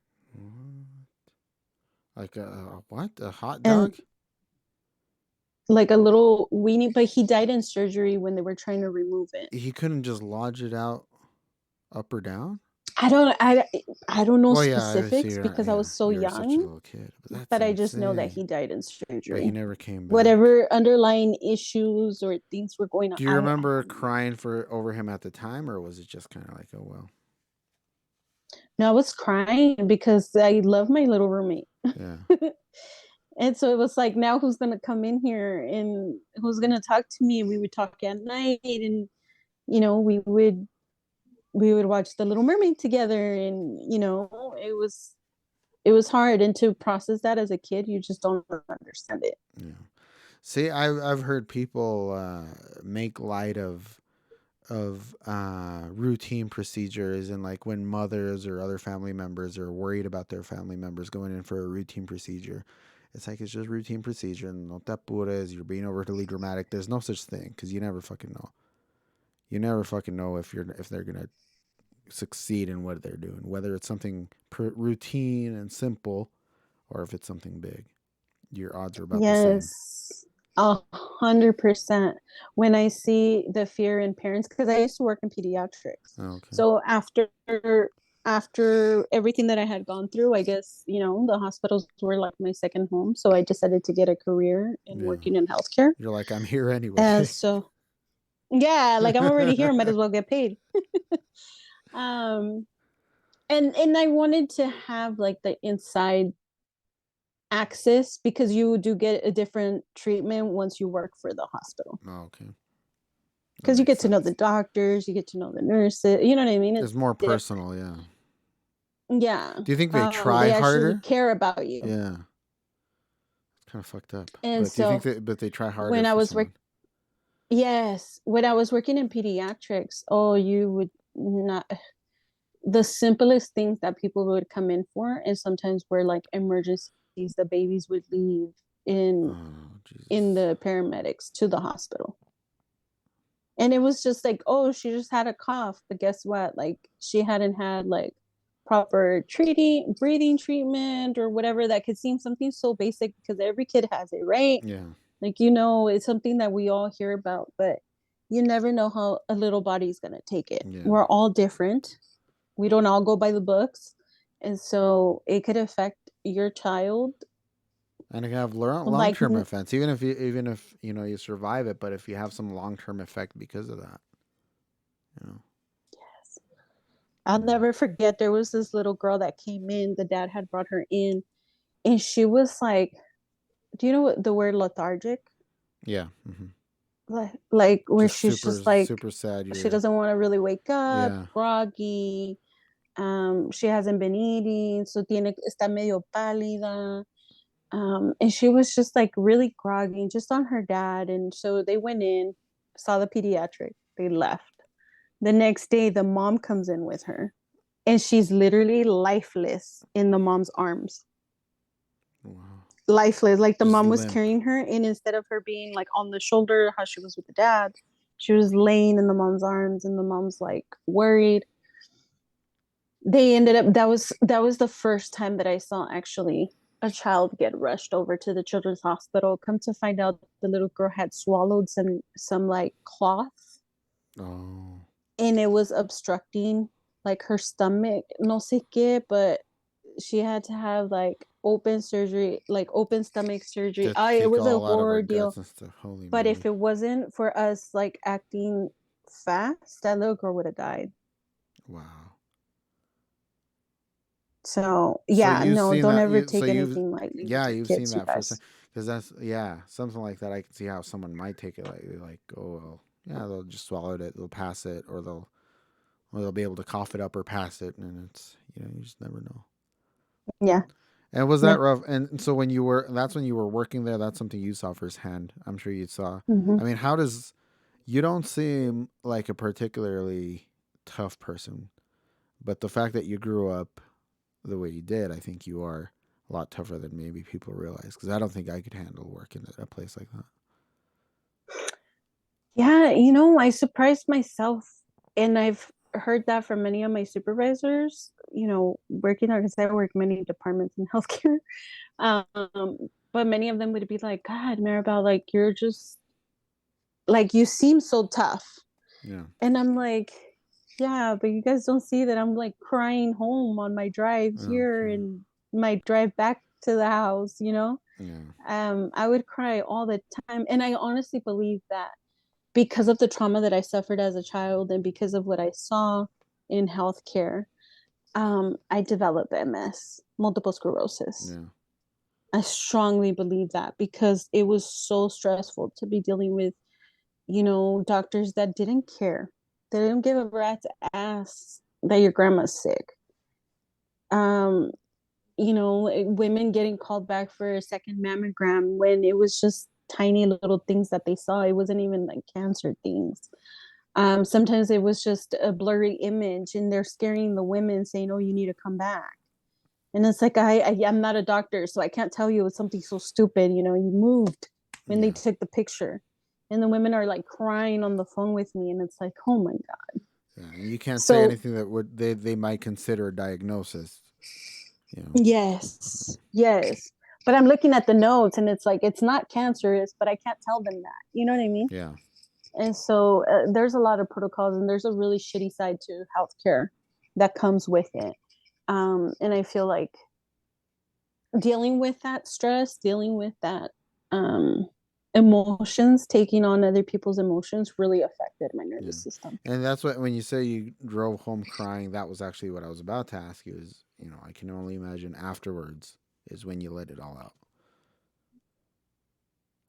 S2: Like a what? A hot
S1: And
S2: dog?
S1: like a little weenie, but he died in surgery when they were trying to remove it.
S2: He couldn't just lodge it out up or down?
S1: I don't I I don't know
S2: Well, yeah, I see.
S1: specifics because I was so
S2: You were such a
S1: young,
S2: little kid, but that's
S1: but I just know that
S2: insane.
S1: he died in
S2: But he
S1: surgery.
S2: never came back.
S1: Whatever underlying issues or things were going on,
S2: Do you
S1: I
S2: remember
S1: don't know.
S2: crying for over him at the time, or was it just kind of like, oh well?
S1: No, I was crying because I love my little roommate.
S2: Yeah.
S1: And so it was like, now who's gonna come in here and who's gonna talk to me? And we would talk at night, and we would watch The Little Mermaid together, and it was hard. And to process that as a kid, you just don't understand it.
S2: Yeah. See, I've heard people make light of routine procedures, and like when mothers or other family members are worried about their family members going in for a routine procedure, it's like it's just routine procedure, and no te apures, you're being overly dramatic. There's no such thing because you never fucking know. You never fucking know if they're gonna succeed in what they're doing, whether it's something routine and simple or if it's something big. Your odds are about the same.
S1: Yes, 100%. When I see the fear in parents, because I used to work in pediatrics,
S2: Oh, okay.
S1: so after everything that I had gone through, I guess the hospitals were like my second home. So I decided to get a career in
S2: Yeah.
S1: working in healthcare.
S2: You're like, I'm here anyway.
S1: So yeah, like I'm already here, might as well get paid. um, and I wanted to have like the inside access, because you do get a different treatment once you work for the hospital,
S2: Oh, okay. That
S1: because you
S2: makes
S1: get to know
S2: sense.
S1: the doctors, you get to know the nurses, you know what I mean?
S2: It's
S1: It's
S2: more
S1: different.
S2: personal, yeah.
S1: Yeah.
S2: Do you think they try
S1: They actually
S2: harder?
S1: care about you.
S2: Yeah. It's kind of fucked up.
S1: And
S2: But do you think
S1: so
S2: that but they try harder
S1: when I
S2: for
S1: was
S2: someone?
S1: yes, when I was working in pediatrics, oh, you would not, the simplest things that people would come in for, and sometimes were like emergencies, the babies would leave in
S2: Oh,
S1: in
S2: Jesus.
S1: the paramedics to the hospital. And it was just like, oh, she just had a cough, but guess what? Like, she hadn't had like proper treating breathing treatment or whatever. That could seem something so basic because every kid has it, right?
S2: Yeah.
S1: Like, it's something that we all hear about, but you never know how a little body's going to take it.
S2: Yeah.
S1: We're all different. We don't all go by the books. And so it could affect your child
S2: And it can have long
S1: like,
S2: term effects, even if you survive it, but if you have some long term effect because of that, you know.
S1: I'll
S2: Yeah.
S1: never forget, there was this little girl that came in. The dad had brought her in, and she was like, do you know what the word lethargic?
S2: Yeah. Hmm.
S1: Like where
S2: Just
S1: she's
S2: super
S1: just like,
S2: super sad.
S1: she
S2: You're
S1: doesn't want to really wake up,
S2: yeah.
S1: groggy. She hasn't been eating, so está medio pálida. And she was just like really groggy, just on her dad. And so they went in, saw the pediatric, they left. The next day, the mom comes in with her, and she's literally lifeless in the mom's arms.
S2: Wow.
S1: Lifeless. Like, the
S2: Just
S1: mom was
S2: limp.
S1: carrying her, and instead of her being like on the shoulder, how she was with the dad, she was laying in the mom's arms, and the mom's like worried. They ended up that was the first time that I saw actually a child get rushed over to the children's hospital. Come to find out, the little girl had swallowed some like cloth,
S2: Oh.
S1: and it was obstructing like her stomach, no sé qué, but she had to have like open surgery, like open stomach surgery.
S2: To
S1: It
S2: take
S1: was an
S2: all out of her guts
S1: ordeal.
S2: and stuff. Holy
S1: But if
S2: moly.
S1: it wasn't for us like acting fast, that little girl would have died.
S2: Wow.
S1: So
S2: So
S1: yeah,
S2: you've
S1: no,
S2: seen
S1: don't
S2: that
S1: ever
S2: you
S1: take anything lightly with
S2: yeah,
S1: your
S2: you've seen
S1: kids, you
S2: that firsthand,
S1: guys.
S2: because that's yeah, something like that I can see how someone might take it like, oh well, yeah, they'll just swallow it, they'll pass it, or they'll be able to cough it up or pass it, and it's you just never know.
S1: Yeah,
S2: And was
S1: yeah.
S2: that rough? And so that's when you were working there, that's something you saw firsthand. I'm sure you saw.
S1: Hmm.
S2: I mean, how does you don't seem like a particularly tough person, but the fact that you grew up the way you did, I think you are a lot tougher than maybe people realize. Because I don't think I could handle working at a place like that.
S1: Yeah, I surprised myself, and I've heard that from many of my supervisors, working there, because I work many departments in healthcare. But many of them would be like, God, Maribel, like, you're just like, you seem so tough.
S2: Yeah,
S1: And I'm like, yeah, but you guys don't see that I'm like crying home on my drive here
S2: okay,
S1: and my drive back to the house.
S2: yeah,
S1: I would cry all the time. And I honestly believe that because of the trauma that I suffered as a child, and because of what I saw in healthcare, I developed MS, multiple sclerosis.
S2: Yeah.
S1: I strongly believe that because it was so stressful to be dealing with, doctors that didn't care. They didn't give a rat's ass that your grandma's sick. Um, Women getting called back for a second mammogram when it was just tiny little things that they saw. It wasn't even like cancer things. Sometimes it was just a blurry image and they're scaring the women saying, oh, you need to come back. And it's like, I'm not a doctor, so I can't tell you it's something so stupid. You moved when they
S2: Yeah.
S1: took the picture. And the women are like crying on the phone with me. And it's like, oh my God.
S2: Yeah. And you can't say
S1: So
S2: anything that would they might consider a diagnosis.
S1: yes, yes. But I'm looking at the notes and it's like, it's not cancerous, but I can't tell them that. You know what I mean?
S2: Yeah.
S1: And so there's a lot of protocols and there's a really shitty side to healthcare that comes with it. And I feel like dealing with that stress, dealing with that um, emotions, taking on other people's emotions really affected my
S2: Yeah.
S1: nervous system.
S2: And that's what when you say you drove home crying, that was actually what I was about to ask you. Is I can only imagine afterwards is when you let it all out.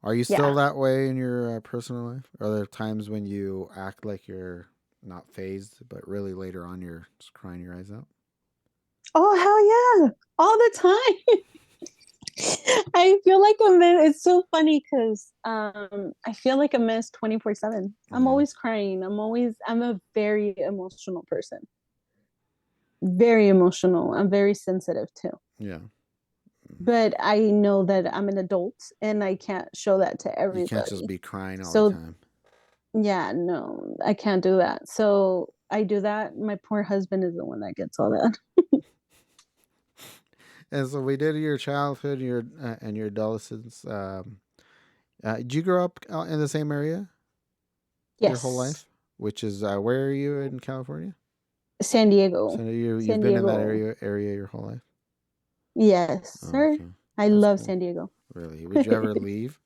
S2: Are you still
S1: Yeah.
S2: that way in your personal life? Are there times when you act like you're not phased, but really later on you're just crying your eyes out?
S1: Oh, hell yeah. All the time. I feel like a mess. It's so funny because I feel like a mess 24/7. I'm
S2: Yeah.
S1: always crying. I'm a very emotional person. Very emotional. I'm very sensitive too.
S2: Yeah.
S1: But I know that I'm an adult and I can't show that to
S2: You can't just
S1: everybody.
S2: be crying all the
S1: So
S2: time.
S1: yeah, no, I can't do that. So I do that. My poor husband is the one that gets all that.
S2: And so we did your childhood, your and your adolescence. Did you grow up in the same area your whole
S1: Yes.
S2: life? Which is where are you in California?
S1: San Diego.
S2: So you've
S1: San
S2: been in that
S1: Diego.
S2: area your whole life.
S1: Yes,
S2: Oh,
S1: sir.
S2: okay,
S1: I
S2: that's
S1: love
S2: cool.
S1: San Diego.
S2: Really? Would you ever leave?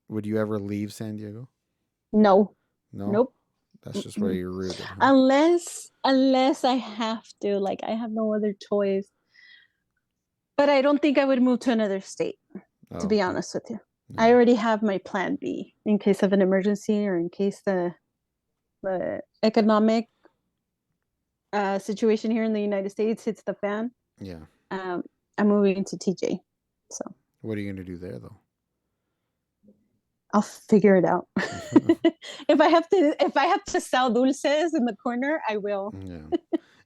S2: Would you ever leave San Diego?
S1: No.
S2: No,
S1: Nope.
S2: that's just where
S1: Mm-mm.
S2: you're rooted, huh?
S1: Unless I have to, like I have no other choice. But I don't think I would move to another state, to
S2: Oh,
S1: be
S2: okay.
S1: honest with you. I
S2: Yeah.
S1: already have my plan B in case of an emergency or in case the economic situation here in the United States hits the fan.
S2: Yeah.
S1: Um, I'm moving to TJ, so
S2: What are you gonna do there though?
S1: I'll figure it out. If I have to sell dulces in the corner, I will.
S2: Yeah.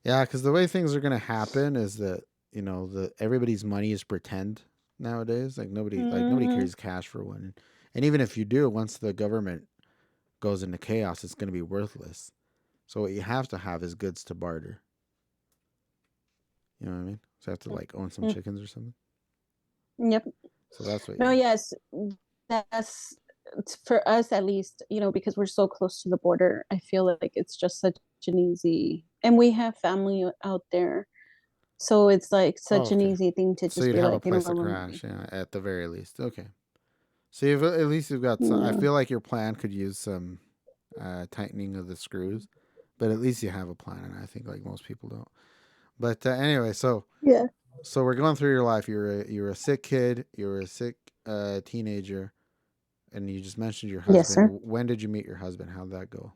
S2: Yeah, because the way things are gonna happen is that the everybody's money is pretend nowadays. Like nobody
S1: Mm-hmm.
S2: carries cash for one, and even if you do, once the government goes into chaos, it's gonna be worthless. So what you have to have is goods to barter. You know what I mean? So you have to like own some chickens or something.
S1: Yep.
S2: So that's what
S1: No,
S2: you.
S1: yes, that's for us at least, because we're so close to the border. I feel like it's just such an easy, and we have family out there. So it's like
S2: Oh,
S1: such an
S2: okay.
S1: easy thing to
S2: So
S1: just
S2: you'd
S1: be
S2: have a
S1: like,
S2: place to
S1: we're moving.
S2: crash, yeah, at the very least. Okay. So at least you've got some. I
S1: Yeah.
S2: feel like your plan could use some tightening of the screws, but at least you have a plan, and I think like most people don't. But anyway,
S1: Yeah.
S2: so we're going through your life. You're a sick kid. You're a sick teenager, and you just mentioned your
S1: Yes,
S2: husband.
S1: sir.
S2: When did you meet your husband? How'd that go?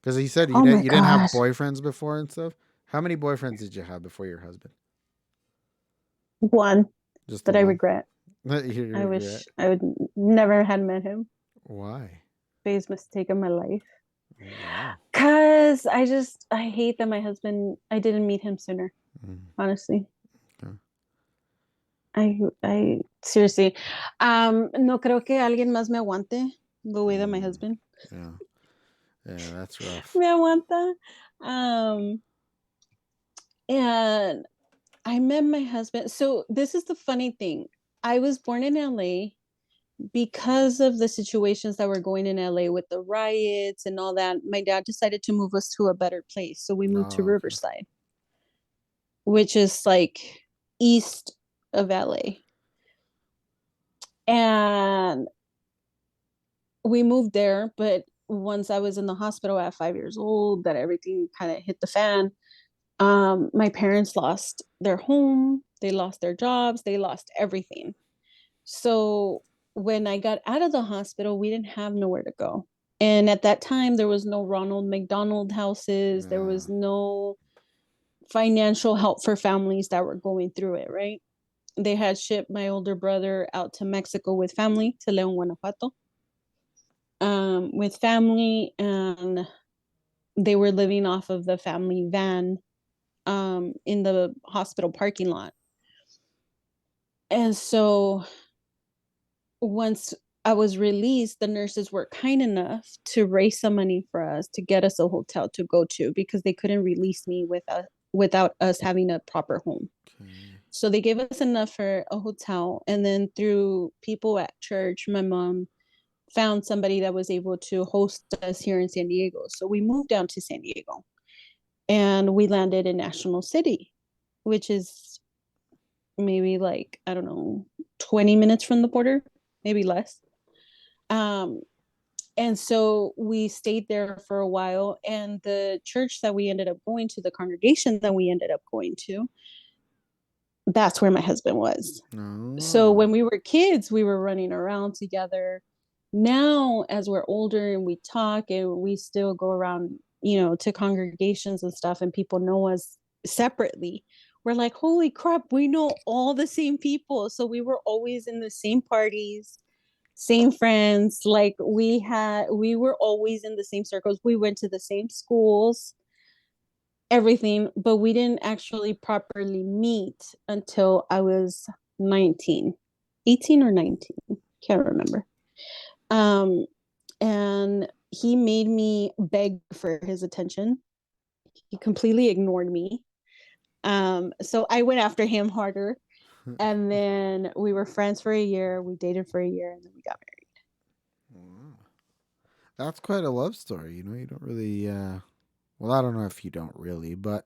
S2: Because you said
S1: Oh my
S2: you didn't have
S1: gosh.
S2: boyfriends before and stuff. How many boyfriends did you have before your husband?
S1: One
S2: Just the
S1: that I
S2: one.
S1: regret.
S2: You
S1: I
S2: regret.
S1: wish I would never had met him.
S2: Why?
S1: Biggest mistake of my life.
S2: Wow.
S1: Cause I hate that I didn't meet him sooner.
S2: Mm,
S1: Honestly,
S2: okay.
S1: I seriously, no creo que alguien más me aguante the way that my
S2: Mm,
S1: husband
S2: yeah. Yeah, that's rough.
S1: me aguanta. Um, and I met my husband. So this is the funny thing. I was born in LA because of the situations that were going in LA with the riots and all that. My dad decided to move us to a better place, so we moved to
S2: Oh, okay.
S1: Riverside, which is like east of LA. And we moved there, but once I was in the hospital at 5 years old, that everything kind of hit the fan. My parents lost their home, they lost their jobs, they lost everything. So when I got out of the hospital, we didn't have nowhere to go. And at that time, there was no Ronald McDonald houses. There
S2: Yeah.
S1: was no financial help for families that were going through it, right? They had shipped my older brother out to Mexico with family to León, Guanajuato, with family, and they were living off of the family van in the hospital parking lot. And so once I was released, the nurses were kind enough to raise some money for us to get us a hotel to go to because they couldn't release me without us having a proper home.
S2: Okay.
S1: So they gave us enough for a hotel. And then through people at church, my mom found somebody that was able to host us here in San Diego. So we moved down to San Diego and we landed in National City, which is maybe like, I don't know, 20 minutes from the border, maybe less. Um, and so we stayed there for a while. And the church that we ended up going to, the congregation that we ended up going to, that's where my husband was. So
S2: Oh.
S1: when we were kids, we were running around together. Now, as we're older and we talk and we still go around, to congregations and stuff, and people know us separately, we're like, holy crap, we know all the same people. So we were always in the same parties, same friends. Like we were always in the same circles. We went to the same schools, everything, but we didn't actually properly meet until I was 19, 18 or 19. Can't remember. Um, and he made me beg for his attention. He completely ignored me. So I went after him harder. And then we were friends for a year. We dated for a year and then we got
S2: Wow. That's quite a love story. You don't really. Well, I don't know if you don't really, but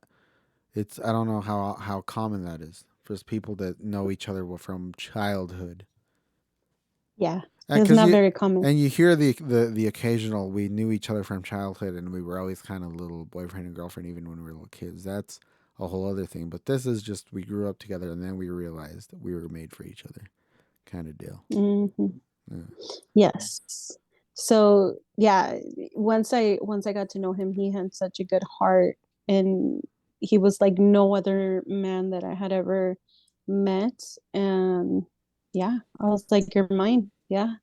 S2: I don't know how common that is for people that know each other from childhood.
S1: married. Yeah, it's
S2: Because
S1: not very common.
S2: you hear the occasional we knew each other from childhood and we were always kind of little boyfriend and girlfriend even when we were little kids. That's a whole other thing. But this is just we grew up together and then we realized we were made for each other, kind of deal.
S1: Mm-hmm.
S2: Yeah.
S1: Yes. So yeah, once I got to know him, he had such a good heart, and he was like no other man that I had ever met. And yeah, I was like, you're mine. Yeah,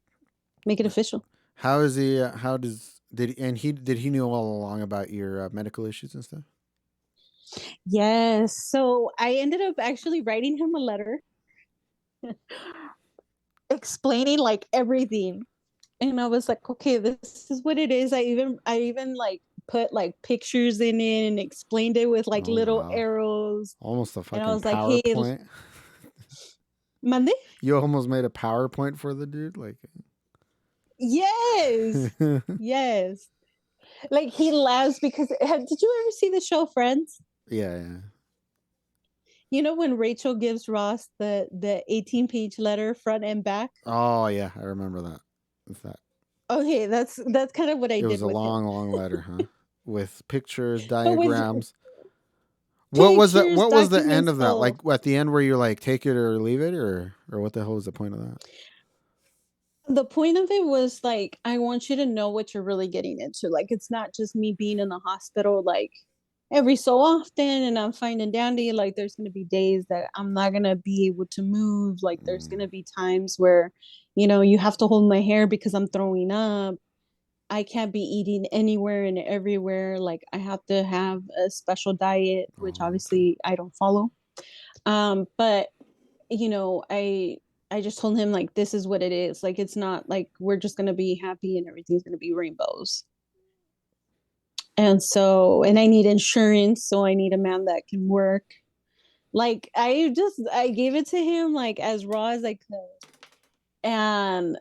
S1: make it official.
S2: How is he? How does did he know all along about your medical issues and stuff?
S1: Yes. So I ended up actually writing him a letter explaining like everything. And I was like, okay, this is what it is. I even like put like pictures in it and explained it with like
S2: Oh
S1: little
S2: wow,
S1: arrows.
S2: almost a
S1: And I
S2: fucking
S1: was like, hey,
S2: PowerPoint.
S1: Mande?
S2: You almost made a PowerPoint for the dude, like.
S1: Yes. Yes. Like he laughs because did you ever see the show Friends?
S2: Yeah, yeah.
S1: You know when Rachel gives Ross the 18-page letter front and back?
S2: Oh yeah, I remember that. What's that?
S1: Okay, that's kind of what I
S2: It was
S1: did
S2: a
S1: with him.
S2: long, long letter, huh? With pictures,
S1: But with
S2: diagrams. What was that?
S1: pictures,
S2: What was the end
S1: documents
S2: of that?
S1: full.
S2: Like at the end where you're like, take it or leave it, or what the hell was the point of that?
S1: The point of it was like I want you to know what you're really getting into. Like it's not just me being in the hospital like every so often and I'm fine and dandy. Like there's gonna be days that I'm not gonna be able to move. Like there's
S2: Mm.
S1: gonna be times where, you have to hold my hair because I'm throwing up. I can't be eating anywhere and everywhere. Like I have to have a special diet, which
S2: Oh, okay.
S1: obviously I don't follow. But I just told him like this is what it is. Like it's not like we're just gonna be happy and everything's gonna be rainbows. And I need insurance, so I need a man that can work. Like I gave it to him like as raw as I could. And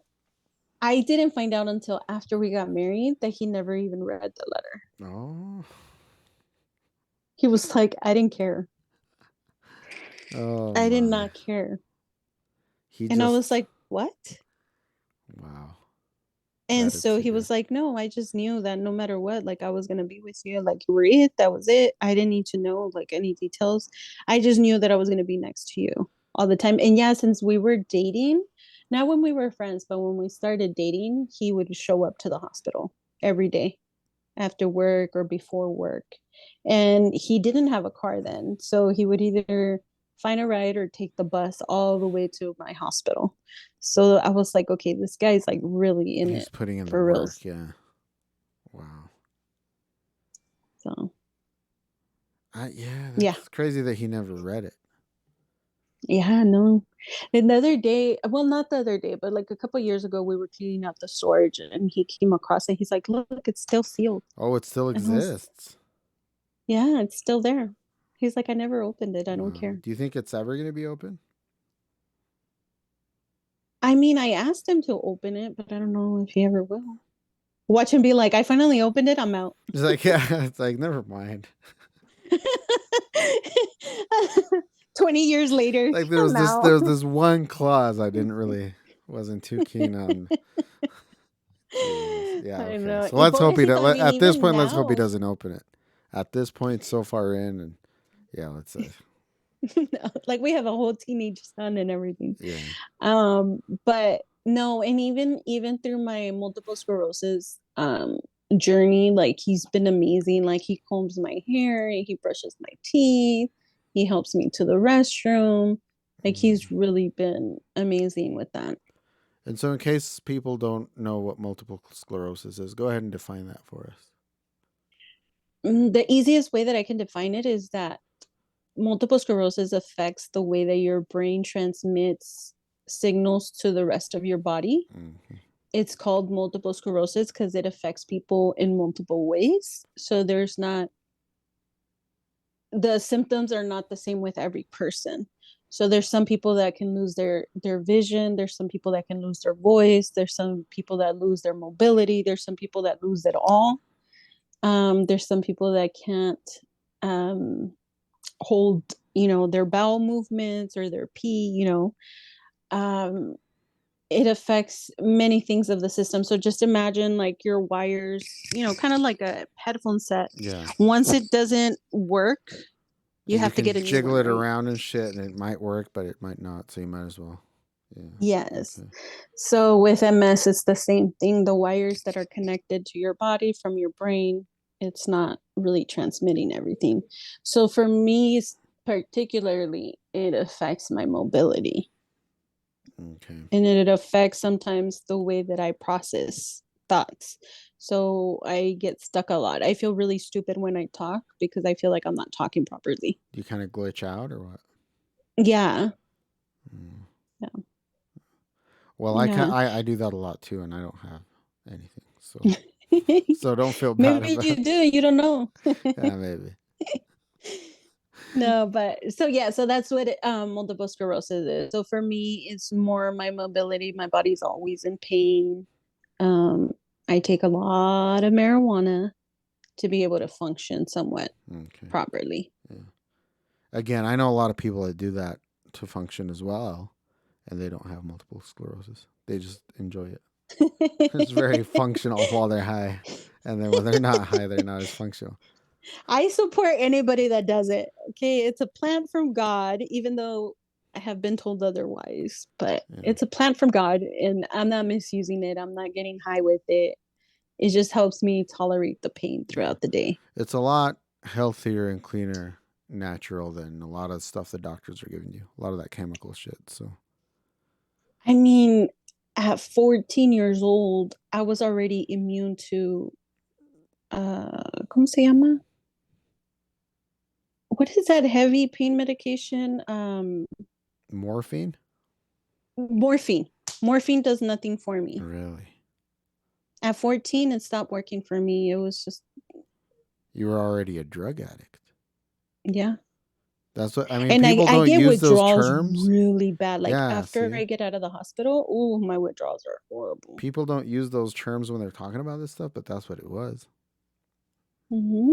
S1: I didn't find out until after we got married that he never even read the letter.
S2: Oh,
S1: He was like, I didn't care.
S2: oh
S1: I did
S2: my.
S1: not care.
S2: He
S1: And I was
S2: just
S1: like, what?
S2: wow.
S1: And so he
S2: Yeah.
S1: was like, no, I just knew that no matter what, like I was gonna be with you. Like you were it, that was it. I didn't need to know like any details. I just knew that I was gonna be next to you all the time. And yeah, since we were dating, not when we were friends, but when we started dating, he would show up to the hospital every day after work or before work. And he didn't have a car then. So he would either find a ride or take the bus all the way to my hospital. So I was like, okay, this guy's like really in
S2: He's
S1: it
S2: putting in the
S1: for reals.
S2: work. Yeah. Wow.
S1: So
S2: Yeah,
S1: yeah.
S2: that's crazy that he never read it.
S1: Yeah, no. And the other day, well, not the other day, but like a couple years ago, we were cleaning out the storage and he came across it. He's like, look, it's still sealed.
S2: Oh, it still
S1: And I was,
S2: exists.
S1: yeah, it's still there. He's like, I never opened it. I don't
S2: Wow.
S1: care.
S2: Do you think it's ever going to be open?
S1: I mean, I asked him to open it, but I don't know if he ever will. Watch him be like, I finally opened it. I'm out.
S2: It's like, yeah, it's like, never mind.
S1: 20 years later,
S2: Like
S1: I'm out.
S2: there was this one clause I wasn't too keen on. Jesus. Yeah,
S1: I
S2: okay.
S1: know.
S2: So
S1: Y
S2: let's hope
S1: pobrecito, I mean,
S2: at this
S1: even
S2: point, let's hope he
S1: now,
S2: doesn't open it. At this point, so far in, and yeah, let's
S1: like we have a whole teenage son and everything.
S2: yeah.
S1: But no, and even through my multiple sclerosis journey, like he's been amazing. Like he combs my hair, he brushes my teeth, he helps me to the restroom. Like he's really been amazing with that.
S2: And so, in case people don't know what multiple sclerosis is, go ahead and define that for us.
S1: The easiest way that I can define it is that multiple sclerosis affects the way that your brain transmits signals to the rest of your body.
S2: Mm-hmm.
S1: It's called multiple sclerosis because it affects people in multiple ways. So there's not, the symptoms are not the same with every person. So there's some people that can lose their vision, there's some people that can lose their voice, there's some people that lose their mobility, there's some people that lose it all. There's some people that can't um hold, their bowel movements or their pee, um it affects many things of the system. So just imagine like your wires, kind of like a headphone set.
S2: Yeah.
S1: Once it doesn't work, you
S2: You
S1: have to
S2: can
S1: get a new
S2: jiggle
S1: one,
S2: it
S1: right?
S2: around and shit, and it might work, but it might not. So you might as well. Yeah.
S1: Yes.
S2: Okay.
S1: So with MS, it's the same thing. The wires that are connected to your body from your brain, it's not really transmitting everything. So for me, particularly, it affects my mobility.
S2: Okay.
S1: And it affects sometimes the way that I process thoughts. So I get stuck a lot. I feel really stupid when I talk because I feel like I'm not talking properly.
S2: Do you kind of glitch out or what?
S1: Yeah.
S2: Mm.
S1: Yeah.
S2: Well,
S1: Yeah.
S2: I do that a lot too, and I don't have anything, so don't feel bad
S1: Maybe
S2: about.
S1: you do, you don't know.
S2: Yeah, maybe.
S1: No, but so yeah, so that's what multiple sclerosis is. So for me, it's more my mobility. My body's always in pain. Um, I take a lot of marijuana to be able to function somewhat
S2: Okay.
S1: properly.
S2: Yeah. Again, I know a lot of people that do that to function as well, and they don't have multiple sclerosis. They just enjoy it. It's very functional while they're high, and then when they're not high, they're not as functional.
S1: I support anybody that does it. Okay, it's a plant from God, even though I have been told otherwise. But
S2: Yeah.
S1: it's a plant from God, and I'm not misusing it. I'm not getting high with it. It just helps me tolerate the pain
S2: Yeah.
S1: throughout the day.
S2: It's a lot healthier and cleaner, natural than a lot of stuff the doctors are giving you. A lot of that chemical shit. So
S1: I mean, at 14 years old, I was already immune to ¿cómo se llama? What is that heavy pain medication?
S2: morphine,
S1: Morphine. Morphine does nothing for me.
S2: really?
S1: At 14, it stopped working for me. It was just,
S2: You were already a drug addict.
S1: yeah.
S2: That's what I mean.
S1: And
S2: People
S1: I
S2: don't
S1: get
S2: use those
S1: withdrawals
S2: terms.
S1: really bad. Like
S2: Yeah,
S1: after
S2: see,
S1: I get out of the hospital, oh, my withdrawals are horrible.
S2: people don't use those terms when they're talking about this stuff, but that's what it was.
S1: Hmm.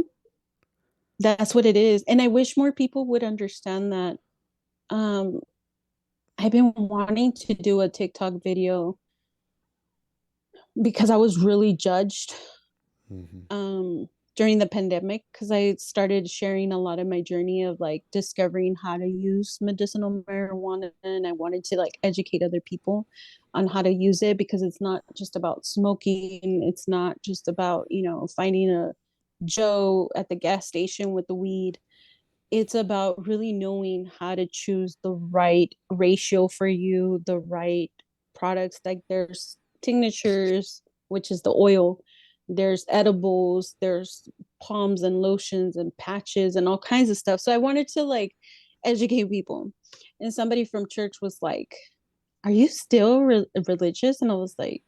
S1: That's what it is. And I wish more people would understand that. Um, I've been wanting to do a TikTok video because I was really judged
S2: Mm-hmm.
S1: during the pandemic, because I started sharing a lot of my journey of like discovering how to use medicinal marijuana, and I wanted to like educate other people on how to use it, because it's not just about smoking, it's not just about, finding a Joe at the gas station with the weed. It's about really knowing how to choose the right ratio for you, the right products. Like there's tinctures, which is the oil, there's edibles, there's palms and lotions and patches and all kinds of stuff. So I wanted to like educate people. And somebody from church was like, "Are you still religious?" And I was like,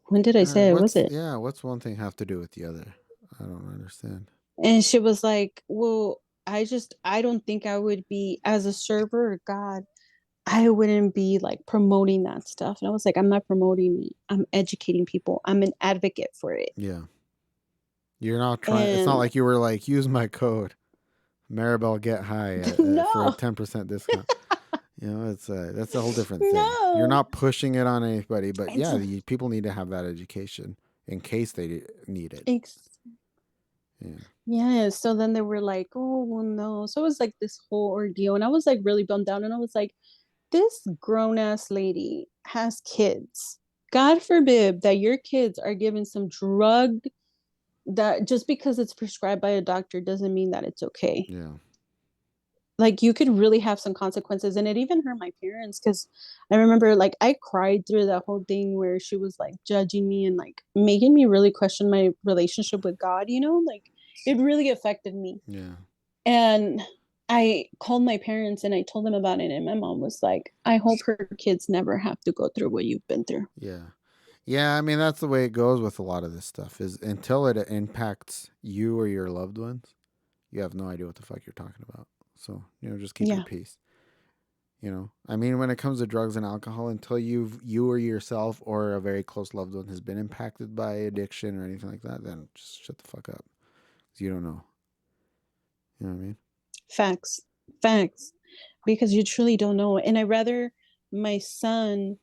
S1: "When did I say I wasn't?"
S2: What's one thing have to do with the other? I don't understand.
S1: And she was like, "Well, I don't think I would be, as a server of God, I wouldn't be like promoting that stuff." And I was like, "I'm not promoting it. I'm educating people. I'm an advocate for it."
S2: Yeah. You're not trying. It's not
S1: And
S2: like you were like, use my code, Maribel get high for a
S1: no,
S2: 10% discount. That's a whole different thing. You're
S1: no.
S2: not pushing it on anybody, but
S1: It's
S2: yeah, people need to have that education in case they need it.
S1: it's
S2: Yeah.
S1: yeah. So then they were like, "Oh, well, no." So it was like this whole ordeal. And I was like really bummed out. And I was like, this grown ass lady has kids. God forbid that your kids are given some drug that, just because it's prescribed by a doctor, doesn't mean that it's okay.
S2: Yeah.
S1: Like you could really have some consequences. And it even hurt my parents, because I remember like I cried through that whole thing where she was like judging me and like making me really question my relationship with God, like it really affected me.
S2: Yeah.
S1: And I called my parents and I told them about it, and my mom was like, "I hope her kids never have to go through what you've been through."
S2: Yeah. Yeah, I mean that's the way it goes with a lot of this stuff is until it impacts you or your loved ones, you have no idea what the fuck you're talking about. So, just keep your
S1: Yeah.
S2: peace. I mean, when it comes to drugs and alcohol, until you or yourself or a very close loved one has been impacted by addiction or anything like that, then just shut the fuck up. 'Cause you don't know. You know what I mean?
S1: Facts. Facts. Because you truly don't know. And I rather my son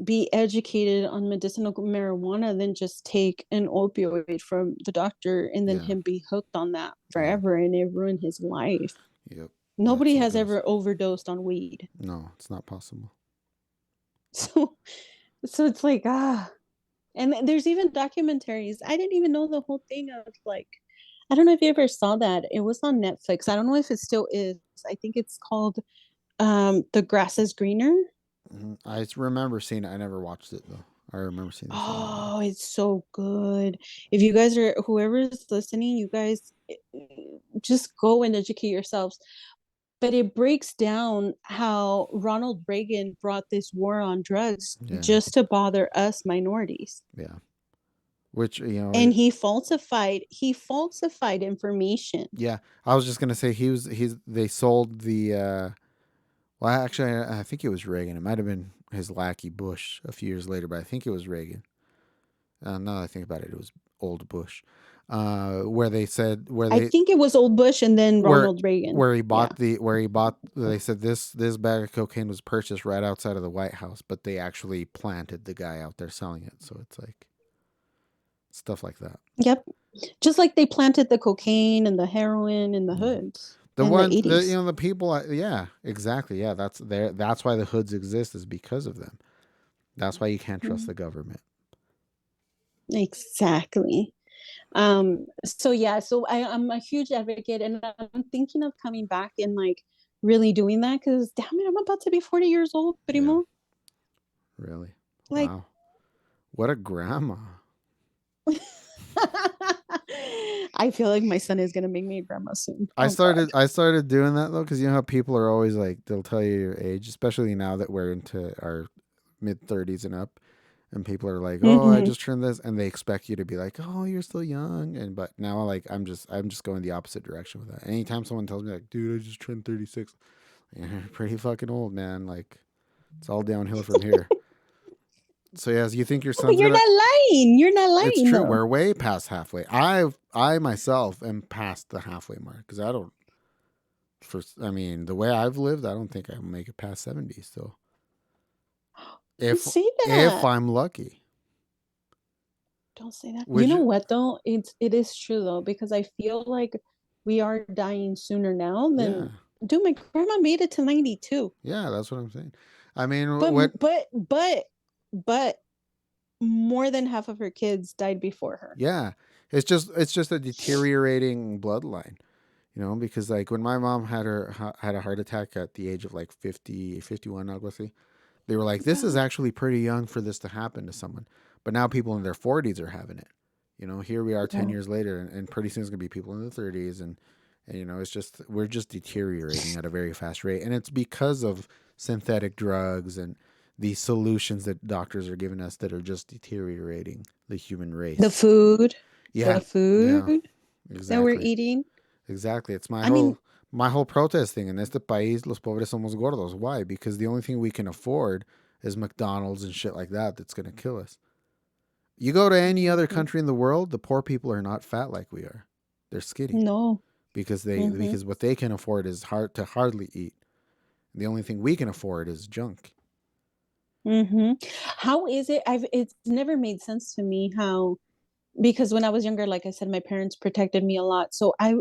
S1: be educated on medicinal marijuana than just take an opioid from the doctor and then
S2: Yeah.
S1: him be hooked on that
S2: Yeah.
S1: forever and it ruin his life.
S2: Yep. That's
S1: Nobody
S2: how it
S1: has
S2: goes.
S1: ever overdosed on weed.
S2: No, it's not possible.
S1: So so it's like, and there's even documentaries. I didn't even know the whole thing of like, I don't know if you ever saw that. It was on Netflix. I don't know if it still is. I think it's called The Grass is Greener.
S2: I remember seeing it. I never watched it though. I remember seeing this on there though.
S1: Oh, it's so good. If you guys are, whoever is listening, you guys just go and educate yourselves. But it breaks down how Ronald Reagan brought this war on drugs
S2: Yeah.
S1: just to bother us minorities.
S2: Yeah. Which
S1: And he falsified information.
S2: yeah. I was just gonna say they sold the. Well, actually, I think it was Reagan. It might have been his lackey Bush a few years later, but I think it was Reagan. Now that I think about it, it was old Bush, where they said
S1: I think it was old Bush and then
S2: where
S1: Ronald Reagan.
S2: where he
S1: Yeah.
S2: bought they said this bag of cocaine was purchased right outside of the White House, but they actually planted the guy out there selling it. So it's like stuff like that.
S1: Yep. Just like they planted the cocaine and the heroin in the
S2: Yeah.
S1: hoods in the
S2: The
S1: 80s.
S2: the people, yeah, exactly, yeah, that's why the hoods exist, is because of them. That's why you can't trust the government.
S1: Exactly. So yeah, so I'm a huge advocate, and I'm thinking of coming back and like really doing that, because damn it, I'm about to be 40 years old,
S2: Yeah,
S1: primo.
S2: really.
S1: Like
S2: Wow, what a grandma.
S1: I feel like my son is gonna make me a grandma soon.
S2: I
S1: Oh God.
S2: started I started doing that though, because you know how people are always like, they'll tell you your age, especially now that we're into our mid-30s and up, and people are like, oh, I
S1: Mm-hmm.
S2: just turned this, and they expect you to be like, oh, you're still young, and but now like I'm just going the opposite direction with that. Anytime someone tells me like, dude, I just turned 36, you're pretty fucking old, man. Like, it's all downhill from here. So yes, you think your
S1: Oh, but
S2: son's gonna?
S1: you're not
S2: It's
S1: lying
S2: true.
S1: though.
S2: We're way past halfway. I myself am past the halfway mark, because I don't. I mean, the way I've lived, I don't think I'll make it past 70 still.
S1: You
S2: If
S1: say
S2: if
S1: that.
S2: I'm lucky.
S1: Don't say that. You
S2: Would
S1: know
S2: you?
S1: what though? It is true though, because I feel like we are dying sooner now
S2: Yeah,
S1: than dude, my grandma made it to 92.
S2: yeah, that's what I'm saying. I mean,
S1: But
S2: what?
S1: but more than half of her kids died before her.
S2: Yeah, it's just a deteriorating bloodline. Because like when my mom had a heart attack at the age of like 50, 51, algo así, they were like, this is
S1: Yeah.
S2: actually pretty young for this to happen to someone. But now people in their 40s are having it. Here we are 10
S1: Yeah.
S2: years later, and pretty soon it's going to be people in their 30s. And it's just, we're just deteriorating at a very fast rate. And it's because of synthetic drugs and these solutions that doctors are giving us that are just deteriorating the human
S1: The
S2: race.
S1: food,
S2: Yeah.
S1: the
S2: Yeah.
S1: food that we're
S2: Exactly.
S1: eating.
S2: Exactly. It's my
S1: I mean,
S2: whole protest thing. In este país, los pobres somos gordos. Why? Because the only thing we can afford is McDonald's and shit like that. That's gonna kill us. You go to any other
S1: mhm.
S2: country in the world, the poor people are not fat like we are. They're skinny
S1: No. Hmm.
S2: because what they can afford is hard to hardly eat. The only thing we can afford is junk.
S1: How is it? It's never made sense to me how, because when I was younger, like I said, my parents protected me a lot. So I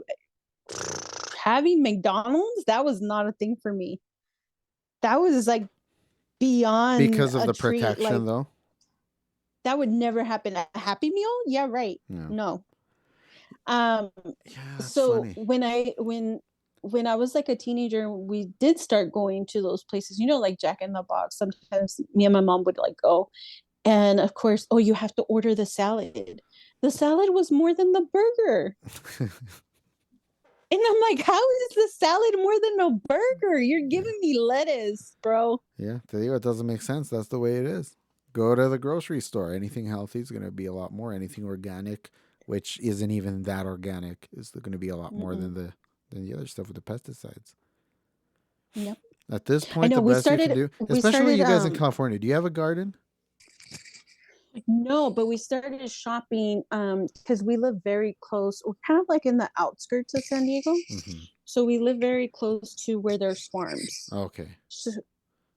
S1: having McDonald's, that was not a thing for me. That was like beyond
S2: Because of
S1: a
S2: the
S1: treat.
S2: protection,
S1: Like
S2: though.
S1: that would never happen. A Happy Meal? Yeah, right.
S2: Yeah.
S1: No. Um,
S2: Yeah, that's
S1: so
S2: funny.
S1: when I was like a teenager, we did start going to those places, like Jack in the Box. Sometimes me and my mom would like go. And of course, oh, you have to order the salad. The salad was more than the burger. And I'm like, how is the salad more than a burger? You're
S2: Yeah.
S1: giving me lettuce, bro.
S2: Yeah. Tell you, it doesn't make sense. That's the way it is. Go to the grocery store. Anything healthy is going to be a lot more. Anything organic, which isn't even that organic, is going to be a lot more
S1: Mm-mm.
S2: than the other stuff with the pesticides.
S1: Yep.
S2: At this
S1: I
S2: point,
S1: know
S2: the best you can do,
S1: we
S2: especially
S1: started
S2: you guys in California, do you have a garden?
S1: no, but we started shopping because we live very close. We're kind of like in the outskirts of San Diego.
S2: Mm-hmm.
S1: So we live very close to where there's farms.
S2: Okay,
S1: So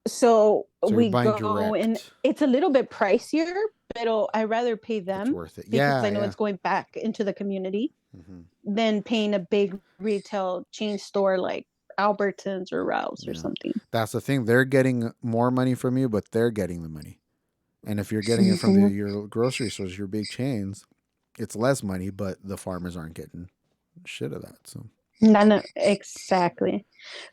S2: so you're
S1: we
S2: buying
S1: go, and
S2: direct.
S1: it's a little bit pricier, but I rather pay
S2: It's
S1: them
S2: worth it.
S1: because
S2: Yeah,
S1: I know
S2: yeah.
S1: it's going back into the community
S2: Mm-hmm.
S1: than paying a big retail chain store like Albertsons or Ralph's or
S2: Yeah,
S1: something.
S2: that's the thing. They're getting more money from you, but they're getting the money. And if you're getting it from
S1: Mhm.
S2: your grocery stores, your big chains, it's less money, but the farmers aren't getting shit of that. So
S1: No, no, exactly.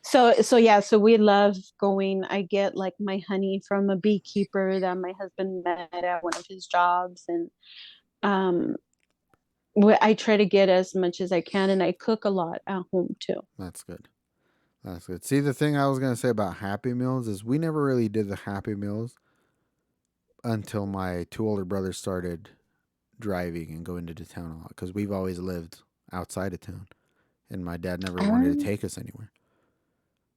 S1: So yeah, so we love going. I get like my honey from a beekeeper that my husband met at one of his jobs, and um, I try to get as much as I can, and I cook a lot at home too.
S2: that's good. That's good. See, the thing I was gonna say about Happy Meals is we never really did the Happy Meals until my two older brothers started driving and going to town a lot because we've always lived outside of town, and my dad never wanted to
S1: Um,
S2: take us anywhere.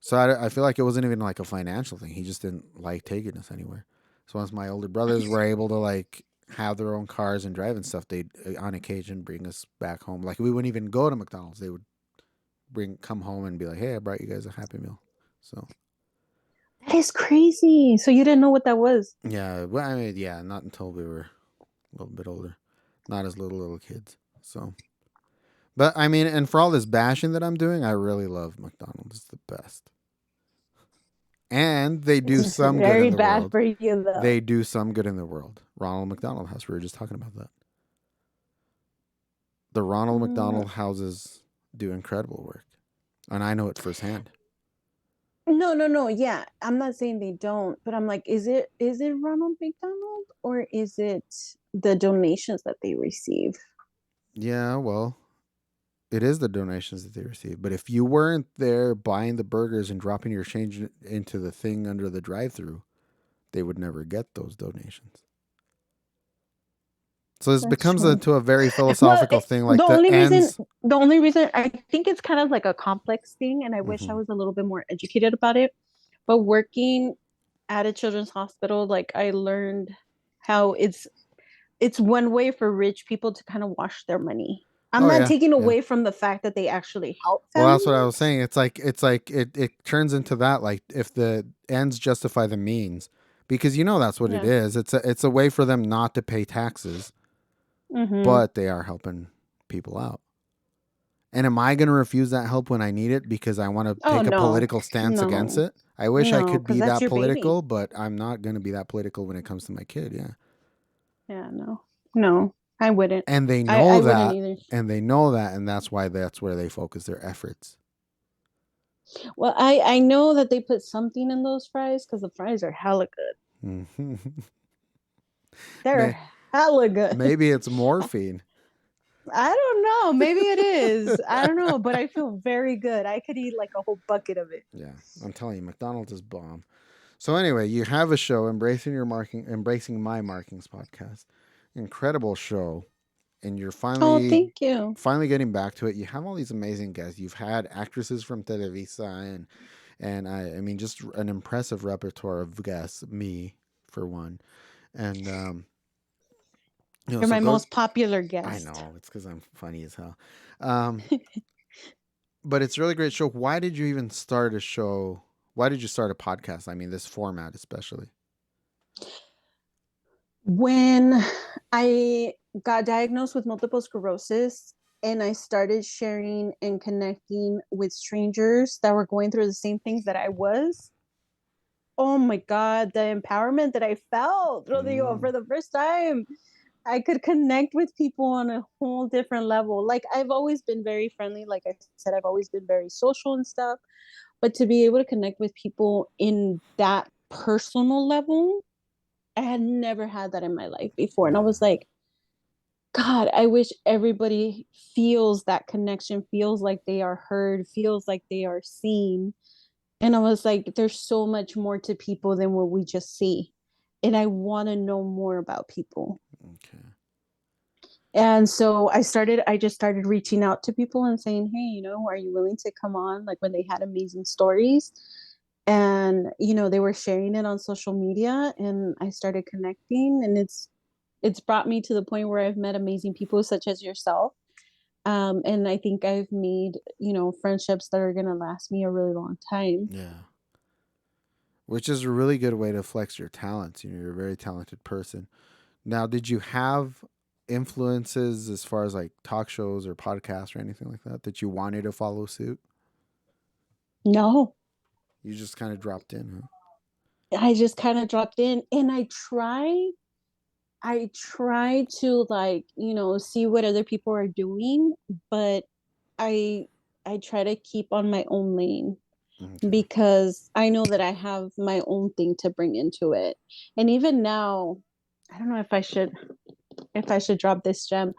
S2: So I feel like it wasn't even like a financial thing. He just didn't like taking us anywhere. So once my older brothers were able to like have their own cars and drive and stuff, they'd on occasion bring us back home. Like we wouldn't even go to McDonald's. They would come home and be like, "Hey, I brought you guys a Happy Meal." So
S1: that is crazy. So you didn't know what that was?
S2: yeah, well, I mean, yeah, not until we were a little bit older, not as little kids. So, but I mean, and for all this bashing that I'm doing, I really love McDonald's. It's the best, and they do
S1: It's
S2: some good in
S1: very
S2: the
S1: bad
S2: world.
S1: for you though.
S2: They do some good in the world. Ronald McDonald House. We were just talking about that. The Ronald
S1: Mm,
S2: McDonald houses do incredible work, and I know it firsthand.
S1: no, no, no. Yeah, I'm not saying they don't, but I'm like, is it Ronald McDonald or is it the donations that they receive?
S2: Yeah, well, it is the donations that they receive. But if you weren't there buying the burgers and dropping your change into the thing under the drive-through, they would never get those donations. So this
S1: That's
S2: becomes
S1: true.
S2: into a very
S1: Well,
S2: philosophical thing,
S1: the
S2: like the
S1: only reason
S2: ends.
S1: the only reason I think it's kind of like a complex thing, and I wish I
S2: Mm-hmm.
S1: was a little bit more educated about it. But working at a children's hospital, like I learned how it's one way for rich people to kind of wash their money. I'm
S2: Oh
S1: not
S2: yeah,
S1: taking
S2: yeah.
S1: away from the fact that they actually help
S2: Well, that's what I was
S1: families.
S2: saying. It's like it turns into that. Like if the ends justify the means, because that's what it
S1: Yeah.
S2: is. It's a way for them not to pay taxes,
S1: Mm-hmm.
S2: but they are helping people out. And am I going to refuse that help when I need it because I want to
S1: Oh
S2: take a
S1: no,
S2: political stance against
S1: no,
S2: it? I wish I
S1: no,
S2: could
S1: because
S2: be
S1: that's
S2: that
S1: your baby.
S2: political, but I'm not going to be that political when it comes to my kid. Yeah.
S1: Yeah, no, no, I wouldn't.
S2: And they
S1: I
S2: know
S1: wouldn't
S2: that.
S1: either.
S2: And they know that. And that's where they focus their efforts.
S1: Well, I know that they put something in those fries because the fries are hella good. They're hella good.
S2: Maybe it's morphine.
S1: I don't know. Maybe it is. I don't know, but I feel very good. I could eat like a whole bucket of it.
S2: Yeah, I'm telling you, McDonald's is bomb. So anyway, you have a show, embracing my markings podcast. Incredible show, and you're
S1: Oh,
S2: finally
S1: thank you.
S2: finally getting back to it. You have all these amazing guests. You've had actresses from Televisa, and I mean just an impressive repertoire of guests. Me, for one, and
S1: You're
S2: so
S1: my
S2: go.
S1: most popular
S2: I
S1: guest.
S2: know it's because I'm funny as hell. Um, but it's a really great show. Why did you even start a show? Why did you start a podcast? I mean, this format especially.
S1: When I got diagnosed with multiple sclerosis and I started sharing and connecting with strangers that were going through the same things that I was, oh my God, the empowerment that I felt, Rodrigo,
S2: Mm,
S1: for the first time. I could connect with people on a whole different level. Like I've always been very friendly. Like I said, I've always been very social and stuff. But to be able to connect with people in that personal level, I had never had that in my life before. And I
S2: yeah.
S1: was like, God, I wish everybody feels that connection, feels like they are heard, feels like they are seen. And I was like, there's so much more to people than what we just see. And I want to know more about people.
S2: Okay.
S1: And so I just started reaching out to people and saying, hey, are you willing to come on? Like when they had amazing stories. And, they were sharing it on social media and I started connecting and it's brought me to the point where I've met amazing people such as yourself. And I think I've made, friendships that are gonna last me a really long time.
S2: Yeah. Which is a really good way to flex your talents. You're a very talented person. Now, did you have influences as far as like talk shows or podcasts or anything like that that you wanted to follow suit?
S1: No,
S2: You just kind of dropped in, huh?
S1: I just kind of dropped in and I try to like, see what other people are doing, but I I try to keep on my own lane
S2: Okay.
S1: because I know that I have my own thing to bring into it. And even now, I don't know if I should drop this gem,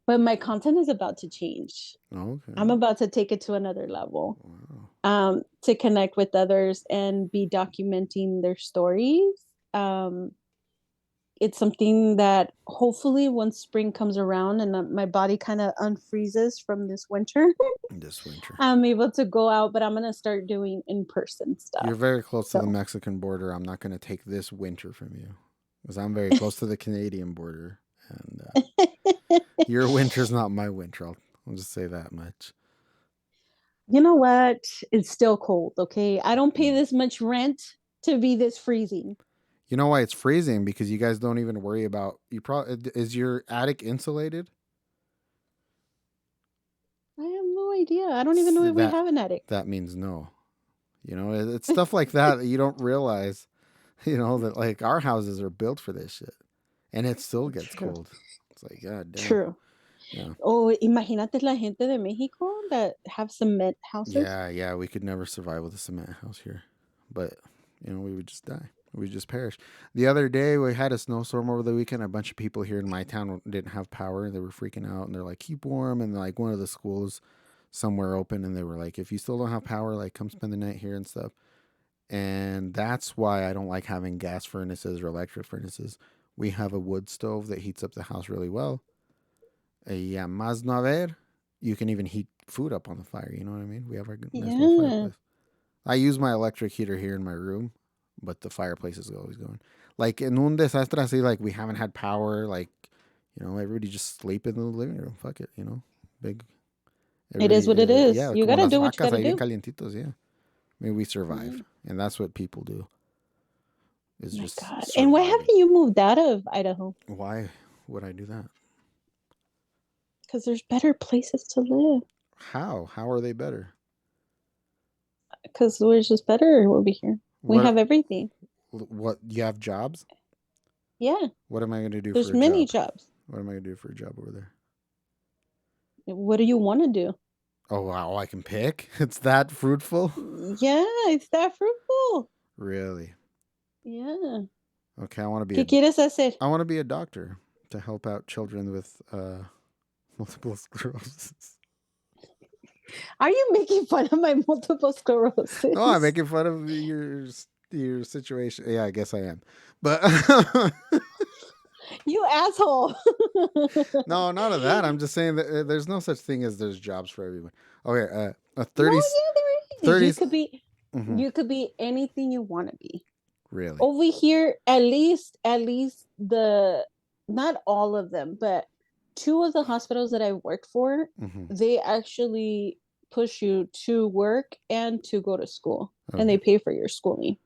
S1: but my content is about to change. I'm
S2: Okay.
S1: about to take it to another level.
S2: Wow.
S1: To connect with others and be documenting their stories. Um, it's something that hopefully once spring comes around and my body kind of unfreezes from this winter,
S2: This winter.
S1: I'm able to go out, but I'm going to start doing in person
S2: You're
S1: stuff.
S2: very close to the
S1: So,
S2: Mexican border. I'm not going to take this winter from you because I'm very close to the Canadian border. And your winter's not my winter. I'll just say that much.
S1: you know what? It's still cold, okay? I don't pay
S2: Mm.
S1: this much rent to be this freezing.
S2: You know why it's freezing? Because you guys don't even worry about you. Probably is your attic insulated?
S1: I have no idea. I don't even know if we
S2: That
S1: have an attic.
S2: that means no. It's stuff like that that you don't realize. That like our houses are built for this shit, and it still gets
S1: True.
S2: cold. It's like god damn.
S1: True.
S2: Yeah.
S1: Oh, imagínate la gente de Mexico that have cement houses.
S2: Yeah. We could never survive with a cement house here, but we would just die. We would just perish. The other day we had a snowstorm over the weekend. A bunch of people here in my town didn't have power. They were freaking out, and they're like, "Keep warm." And like one of the schools somewhere open, and they were like, "If you still don't have power, like come spend the night here and stuff." And that's why I don't like having gas furnaces or electric furnaces. We have a wood stove that heats up the house really well. Yeah, más no haber. You can even heat food up on the fire. You know what I mean? We have our nice little
S1: Yeah.
S2: fireplace. I use my electric heater here in my room, but the fireplace is always going. Like in un desastre así, like we haven't had power. Like everybody just sleep in the living room. Fuck it. Big.
S1: It is
S2: Everybody,
S1: what it is.
S2: yeah,
S1: You
S2: como
S1: gotta
S2: las
S1: do what you
S2: vacas
S1: gotta
S2: ahí bien
S1: do.
S2: calientitos. Yeah, I mean we
S1: Yeah.
S2: survive, and that's what people do. Is
S1: My
S2: just
S1: God. And why
S2: surviving.
S1: haven't you moved out of Idaho?
S2: Why would I do that?
S1: Because there's better places to live.
S2: How are they better?
S1: Because we're just better over here. We have everything.
S2: What, you have jobs?
S1: Yeah.
S2: What am I going to do
S1: There's
S2: for a
S1: many
S2: job?
S1: jobs.
S2: What am I going to do for a job over there?
S1: What do you want to do?
S2: Oh, wow, I can pick? It's that fruitful?
S1: Yeah, it's that fruitful.
S2: Really?
S1: Yeah.
S2: Okay, I want to be
S1: ¿Qué quieres hacer?
S2: I want to be a doctor to help out children with multiple sclerosis.
S1: Are you making fun of my multiple sclerosis?
S2: No, I'm making fun of your situation. Yeah, I guess I am. But
S1: you asshole.
S2: no, none of that. I'm just saying that there's no such thing as there's jobs for everyone. Okay, a
S1: No,
S2: 30
S1: yeah, there is.
S2: 30
S1: You could be anything you want to be.
S2: Really?
S1: Over here, at least the not all of them, but two of the hospitals that I worked for, they actually push you to work and to go to school, and they pay for your schooling.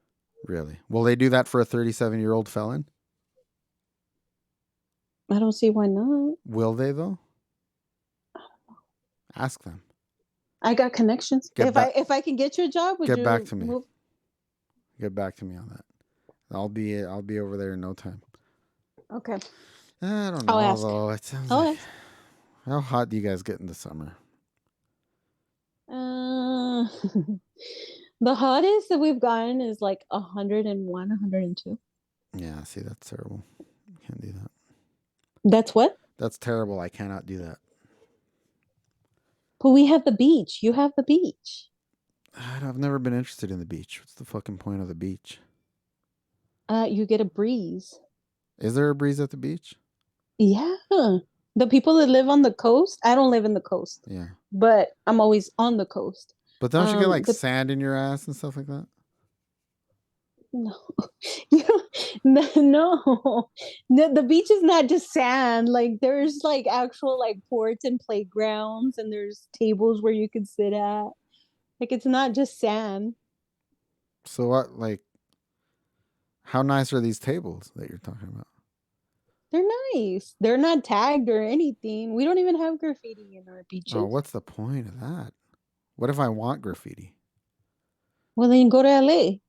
S2: Really? Will they do that for a 37-year-old felon?
S1: I don't see why not.
S2: Will they though? Ask them.
S1: I got connections. If I can get you a job, would you
S2: back to me?
S1: Move?
S2: Get back to me on that. I'll be over there in no time.
S1: Okay.
S2: I don't know.
S1: I'll ask.
S2: Though it sounds
S1: I'll
S2: like,
S1: ask.
S2: How hot do you guys get in the summer?
S1: The hottest that we've gotten is like 101, 102.
S2: Yeah, see, that's terrible. I can't do that.
S1: That's what?
S2: That's terrible. I cannot do that.
S1: But we have the beach. You have the beach.
S2: I've never been interested in the beach. What's the fucking point of the beach?
S1: You get a breeze.
S2: Is there a breeze at the beach?
S1: Yeah. The people that live on the coast, I don't live in the coast.
S2: Yeah.
S1: But I'm always on the coast.
S2: But don't you get like sand in your ass and stuff like that?
S1: No. No. The beach is not just sand. Like there's like actual like ports and playgrounds, and there's tables where you can sit at. Like it's not just sand.
S2: So what, like, how nice are these tables that you're talking about?
S1: They're nice. They're not tagged or anything. We don't even have graffiti in our beaches.
S2: Oh, what's the point of that? What if I want graffiti?
S1: Well, then go to LA.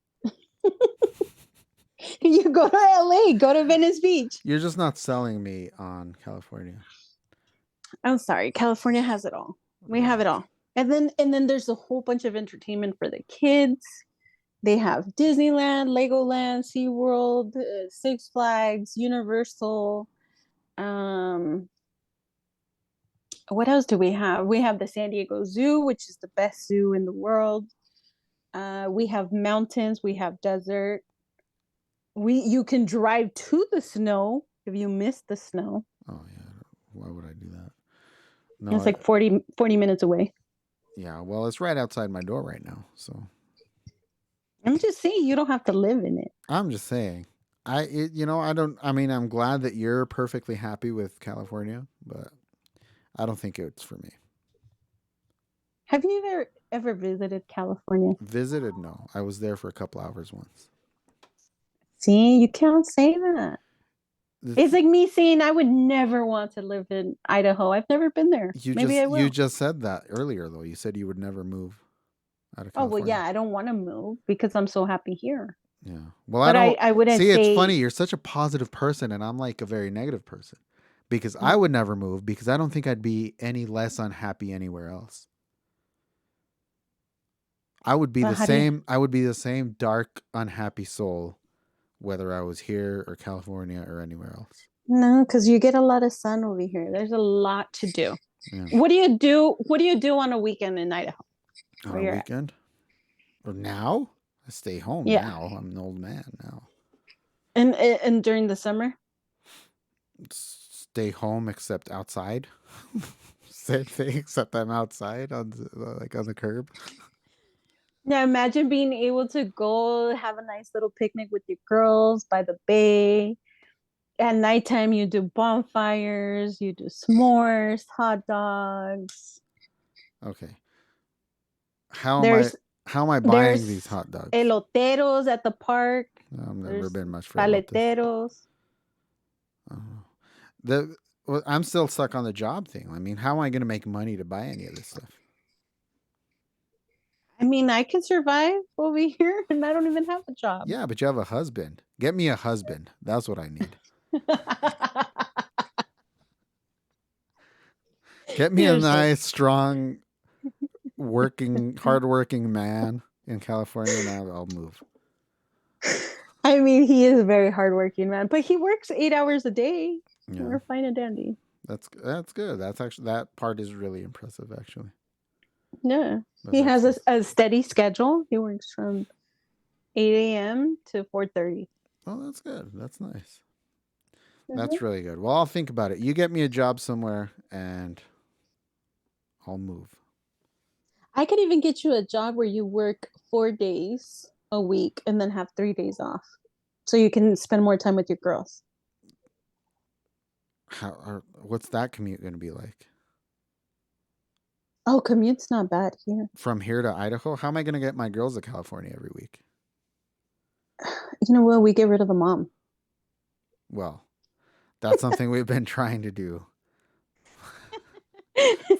S1: You go to LA. Go to Venice Beach.
S2: You're just not selling me on California.
S1: I'm sorry. California has it all. We have it all. And then there's a whole bunch of entertainment for the kids. They have Disneyland, Legoland, SeaWorld, Six Flags, Universal. What else do we have? We have the San Diego Zoo, which is the best zoo in the world. We have mountains. We have desert. You can drive to the snow if you miss the snow.
S2: Oh, yeah. Why would I do that? No,
S1: it's like 40 minutes away.
S2: Yeah, well, it's right outside my door right now, so.
S1: I'm just saying you don't have to live in it.
S2: I'm just saying. I'm glad that you're perfectly happy with California, but I don't think it's for me.
S1: Have you ever visited California?
S2: Visited? No. I was there for a couple hours once.
S1: See, you can't say that. It's like me saying I would never want to live in Idaho. I've never been there. Maybe I will.
S2: You just said that earlier, though. You said you would never move out of California.
S1: Oh, well, yeah. I don't want to move because I'm so happy here.
S2: Yeah. Well,
S1: but I wouldn't
S2: see,
S1: say...
S2: it's funny. You're such a positive person, and I'm like a very negative person. Because I would never move because I don't think I'd be any less unhappy anywhere else. I would be I would be the same dark, unhappy soul, whether I was here or California or anywhere else.
S1: No, because you get a lot of sun over here. There's a lot to do. Yeah. What do you do? What do you do on a weekend in Idaho?
S2: On a weekend? Or now? I stay home now. I'm an old man now.
S1: And during the summer?
S2: Stay home except outside. Same thing, except I'm outside on the curb.
S1: Now imagine being able to go have a nice little picnic with your girls by the bay. At nighttime, you do bonfires, you do s'mores, hot dogs.
S2: Okay. How am I buying these hot dogs?
S1: Eloteros at the park.
S2: I've never been much for
S1: paleteros.
S2: elotes. Well, I'm still stuck on the job thing. I mean, how am I going to make money to buy any of this stuff?
S1: I mean, I can survive over here and I don't even have a job.
S2: Yeah, but you have a husband. Get me a husband. That's what I need. Get me a
S1: You're so
S2: nice, strong, hardworking man in California, and I'll move.
S1: I mean, he is a very hardworking man, but he works 8 hours a day.
S2: Yeah,
S1: We're fine and dandy.
S2: that's good. That's actually that part is really impressive. Actually,
S1: Yeah.
S2: that's
S1: He has
S2: excellent.
S1: a steady schedule. He works from 8 a.m. to 4:30.
S2: Oh, that's good. That's nice.
S1: Mm-hmm.
S2: That's really good. Well, I'll think about it. You get me a job somewhere, and I'll move.
S1: I could even get you a job where you work 4 days a week and then have 3 days off. So you can spend more time with your girls.
S2: What's that commute going to be like?
S1: Oh, commute's not bad here.
S2: From here to Idaho? How am I going to get my girls to California every week?
S1: You know what? We get rid of the mom.
S2: Well, that's something we've been trying to do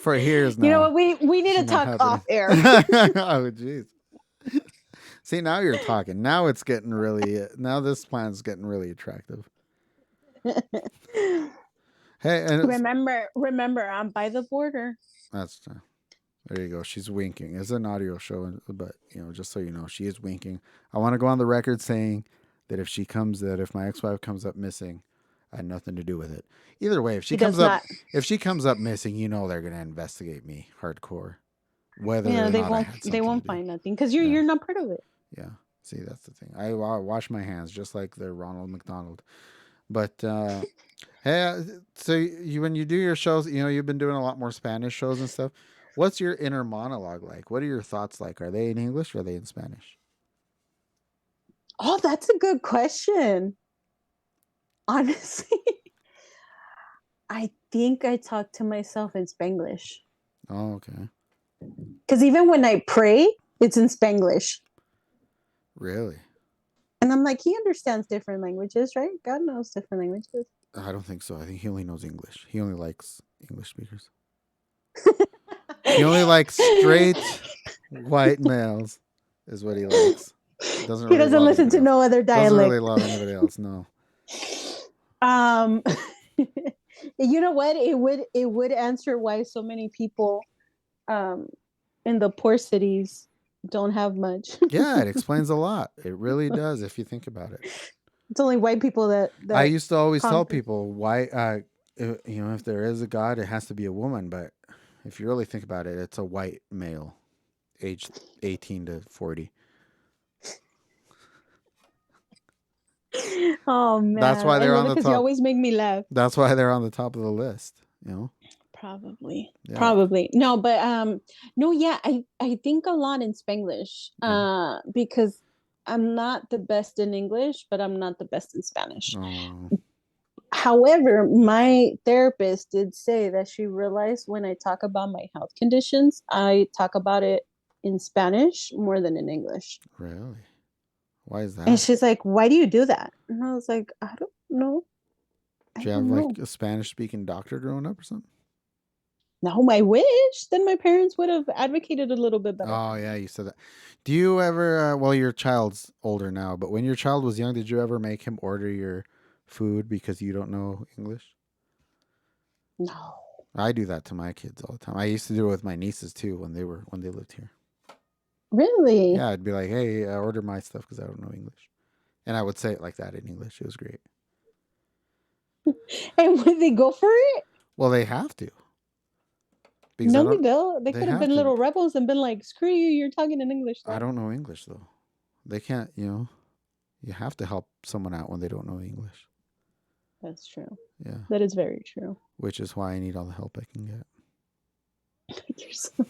S2: for years
S1: You know
S2: now.
S1: what? We need to
S2: Not
S1: talk
S2: happening.
S1: off air.
S2: Oh, jeez. See, now you're talking. Now it's getting really. Now this plan's getting really attractive. Hey, and
S1: remember, I'm by the border.
S2: that's there you go. She's winking. It's an audio show, but just so you know, she is winking. I want to go on the record saying that if my ex-wife comes up missing, I had nothing to do with it. Either way,
S1: She does not.
S2: if she comes up missing, they're gonna investigate me hardcore, whether
S1: Yeah,
S2: or
S1: they
S2: not I
S1: won't.
S2: had
S1: They
S2: something to
S1: won't
S2: do.
S1: find nothing because
S2: Yeah,
S1: you're not part of it.
S2: yeah. See, that's the thing. I wash my hands just like the Ronald McDonald. But hey, so when you do your shows, you've been doing a lot more Spanish shows and stuff. What's your inner monologue like? What are your thoughts like? Are they in English or are they in Spanish?
S1: Oh, that's a good question. Honestly, I think I talk to myself in Spanglish.
S2: Oh, okay.
S1: Because even when I pray, it's in Spanglish.
S2: Really?
S1: And I'm like, he understands different languages, right? God knows different languages.
S2: I don't think so. I think he only knows English. He only likes English speakers. He only likes straight white males, is what he likes. Doesn't
S1: He
S2: really
S1: doesn't
S2: love
S1: listen
S2: anybody
S1: to
S2: else.
S1: no other
S2: Doesn't really
S1: dialect.
S2: love anybody else. No.
S1: Um, you know what? It would answer why so many people um in the poor cities don't have much.
S2: Yeah, it explains a lot. It really does if you think about it.
S1: It's only white people that
S2: I
S1: that
S2: used to always tell
S1: conquer.
S2: people why, if there is a God, it has to be a woman. But if you really think about it, it's a white male, aged 18 to 40.
S1: Oh
S2: That's
S1: man,
S2: why
S1: I
S2: they're
S1: love
S2: on
S1: it
S2: the
S1: because you
S2: top.
S1: always make me laugh.
S2: That's why they're on the top of the list.
S1: Probably.
S2: Yeah,
S1: Probably. No, but no, yeah, I think a lot in Spanglish.
S2: yeah.
S1: Because I'm not the best in English, but I'm not the best in Spanish.
S2: Oh,
S1: However, my therapist did say that she realized when I talk about my health conditions, I talk about it in Spanish more than in English.
S2: really? Why is
S1: And
S2: that?
S1: she's like, "Why do you do that?" And I was like, "I don't know. I
S2: Did you have
S1: don't
S2: like
S1: know."
S2: a Spanish speaking doctor growing up or something?
S1: No, I wish. Then my parents would have advocated a little bit better
S2: Oh
S1: for me.
S2: yeah, you said that. Do you ever? Well, your child's older now, but when your child was young, did you ever make him order your food because you don't know English?
S1: No.
S2: I do that to my kids all the time. I used to do it with my nieces too when they lived here.
S1: Really?
S2: Yeah, I'd be like, "Hey, order my stuff because I don't know English," and I would say it like that in English. It was great.
S1: And would they go for it?
S2: Well, they have to because I
S1: No,
S2: don't.
S1: they
S2: They
S1: could have
S2: have
S1: been
S2: to.
S1: little rebels and been like, "Screw you! You're talking in English."
S2: I
S1: Dad."
S2: don't know English though. They can't. You have to help someone out when they don't know English.
S1: That's true.
S2: Yeah,
S1: That is very true.
S2: which is why I need all the help I can get.
S1: You're, so,